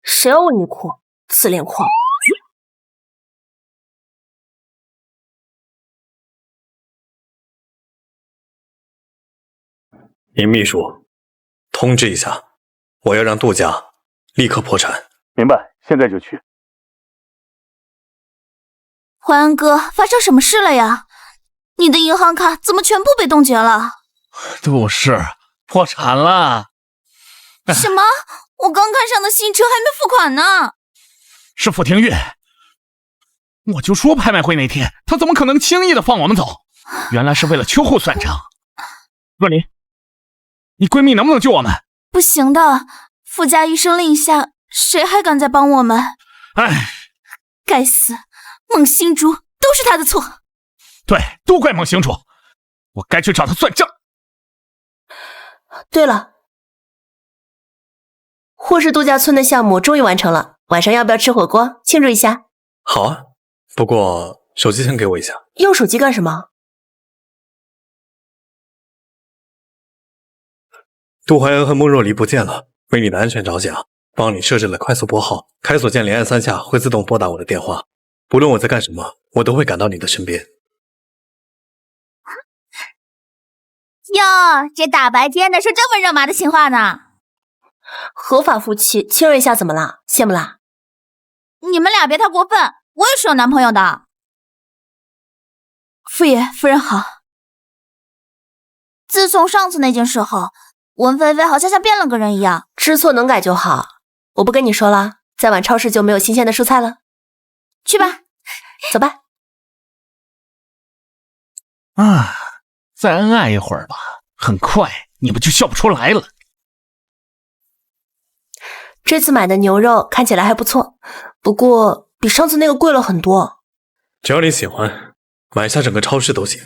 誰要為你哭？自戀狂！尹秘書，通知一下，我要讓杜家立刻破產。明白，現在就去。懷恩哥，發生什麼事了呀？你的銀行卡怎麼全部被凍結了？杜氏破產了。什麼？我剛看上的新車還沒付款呢。是傅廷玉，我就說拍賣會那天，他怎麼可能輕易的放我們走？原來是為了秋後算賬。若琳，你閨蜜能不能救我們？不行的，傅家醫生令下，誰還敢再幫我們？哎，該死，孟星竹都是他的錯。對，都怪孟星竹，我該去找他算賬。對了，霍氏度假村的項目終於完成了，晚上要不要吃火鍋慶祝一下？好啊，不過手機先給我一下。用手機幹什麼？杜懷恩和孟若離不見了，為你的安全着想，幫你設置了快速撥號，開鎖鍵連按3下會自動撥打我的電話，不論我在幹什麼，我都會趕到你的身邊。喲，這大白天的說這麼肉麻的情話呢？合法夫妻親熱一下怎麼啦？羨慕啦？你們倆別太過分，我也是有男朋友的。傅爺夫人好。自從上次那件事後，文菲菲好像變了個人一樣。知錯能改就好，我不跟你說了，再晚超市就沒有新鮮的蔬菜了。去吧，走吧。啊，再恩愛一會兒吧，很快你們就笑不出來了。這次買的牛肉看起來還不錯，不過比上次那個貴了很多。只要你喜歡，買下整個超市都行。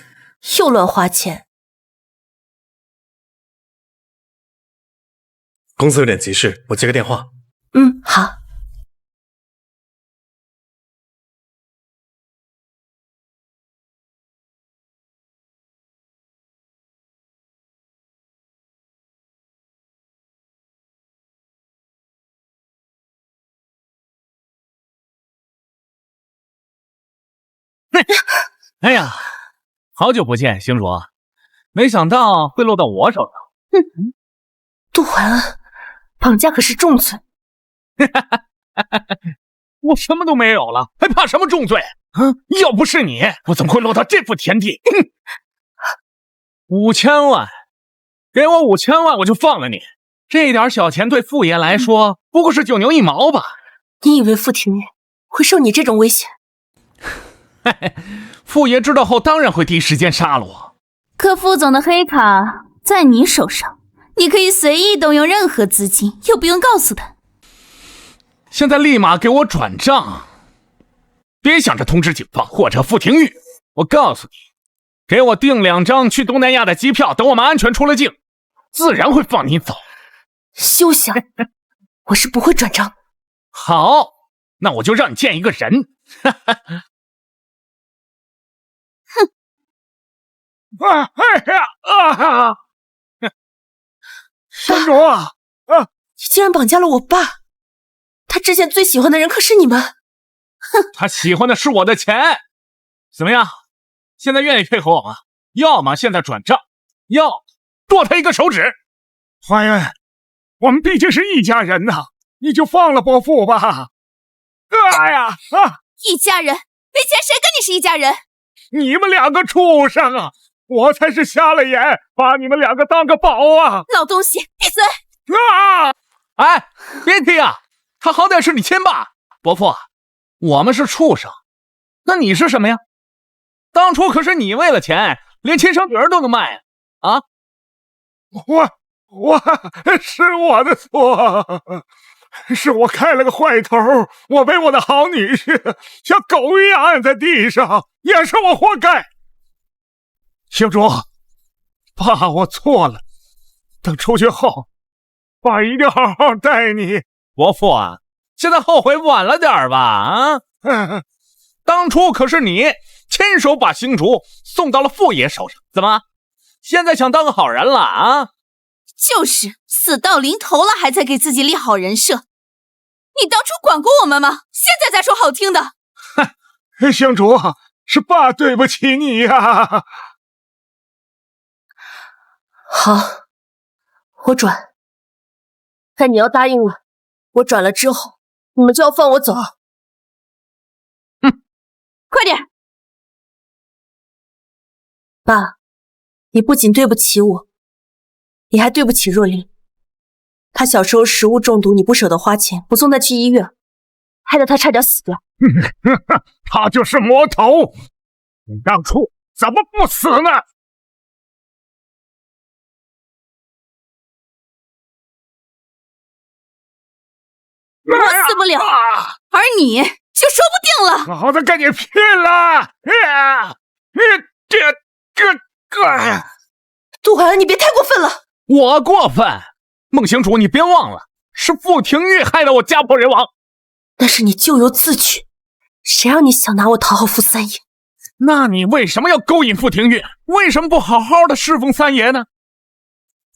又亂花錢。公司有點急事，我接個電話。嗯，好。哎呀，好久不见，星主，没想到会落到我手上。杜怀恩，绑架可是重罪。我什么都没有了，还怕什么重罪？要不是你，我怎么会落到这副田地？5000万，给我5000万，我就放了你。这点小钱对傅爷来说，不过是九牛一毛吧？你以为傅廷玉会受你这种威胁？傅爷知道後，當然會第一時間殺了我。可傅總的黑卡在你手上，你可以隨意動用任何資金，又不用告訴他。現在立馬給我轉賬，別想着通知警方或者傅廷玉。我告訴你，給我訂2張去東南亞的機票，等我們安全出了境，自然會放你走。休想！我是不會轉賬。好，那我就讓你見一個人。哼！星主你竟然綁架了我爸！他之前最喜歡的人可是你們。哼，他喜歡的是我的錢。怎麼樣？現在願意配合我嗎？要麼現在轉賬，要剁他一個手指。懷恩，我們畢竟是一家人吶，你就放了伯父吧。一家人？沒錢誰跟你是一家人？你們兩個畜生啊！我才是瞎了眼，把你們兩個當個寶啊！老東西，閉嘴！哎，別提啊，他好歹是你親爸。伯父，我們是畜生，那你是什麼呀？當初可是你為了錢，連親生女兒都能賣啊！我是我的錯，是我開了個壞頭，我被我的好女婿像狗一樣按在地上，也是我活該。星主，爸，我錯了。等出去後，爸一定好好待你。伯父啊，現在後悔晚了點吧？啊，當初可是你親手把星竹送到了傅爺手上，怎麼？現在想當個好人了啊？就是死到臨頭了，還在給自己立好人設。你當初管過我們嗎？現在再說好聽的。哼，星主，是爸對不起你呀。好，我轉，但你要答應了，我轉了之後，你們就要放我走。快點！爸，你不僅對不起我，你還對不起若琳。她小時候食物中毒，你不捨得花錢，不送她去醫院，害得她差點死掉。他就是魔頭，你當初怎麼不死呢？我死不了，而你就說不定了。老子跟你拼了！杜懷恩，你別太過分了。我過分？孟星主，你別忘了，是傅廷玉害得我家破人亡。那是你咎由自取，誰讓你想拿我討好傅三爺？那你為什麼要勾引傅廷玉？為什麼不好好的侍奉三爺呢？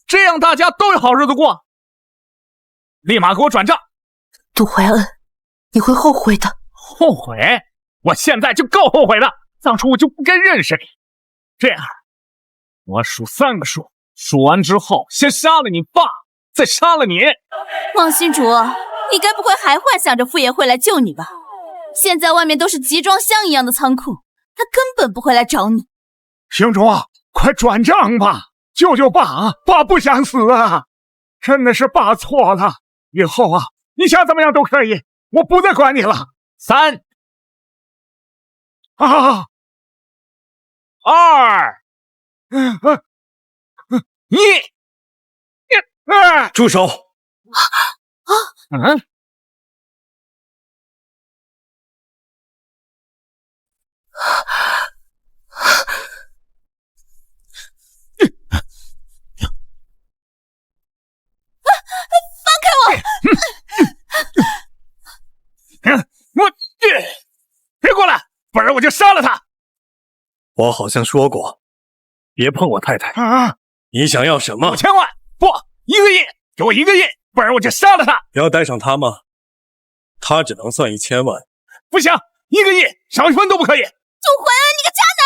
這樣大家都有好日子過。立馬給我轉賬。杜懷恩，你會後悔的。後悔？我現在就夠後悔的。當初我就不該認識你。這樣，我數3個數，數完之後先殺了你爸，再殺了你。王新竹，你該不會還幻想着傅爺會來救你吧？現在外面都是集裝箱一樣的倉庫，他根本不會來找你。星主，快轉賬吧，救救爸啊！爸不想死啊！真的是爸錯了，以後啊，你想怎麼樣都可以，我不再管你了。3、2、1，住手！別過來，不然我就殺了他。我好像說過，別碰我太太。你想要什麼？5000萬，不，1個億，給我1個億，不然我就殺了他。要帶上他嗎？他只能算1000萬。不行，1個億，少1分都不可以。回来，你个渣男！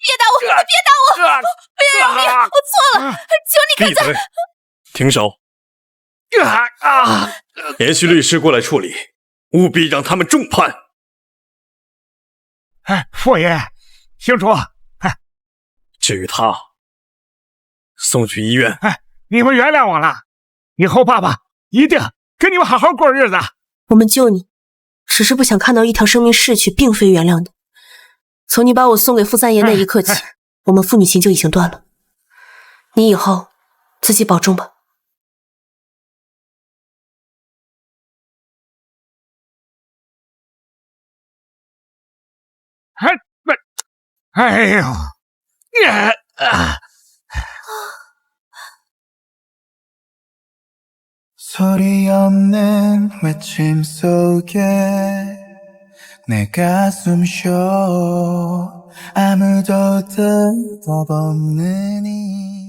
别打我！别打我！别！我错了，求你看在……闭嘴，停手！联系律師過來處理，務必讓他們重判。哎，父爺，清楚。哎，至於他，送去醫院。哎，你們原諒我了，以後爸爸一定跟你們好好過日子。我們救你，只是不想看到一條生命逝去，並非原諒的。從你把我送給傅三爺那一刻起，我們父女情就已經斷了。你以後自己保重吧。哎呦，내가숨쉬어 아무도 대답없는 이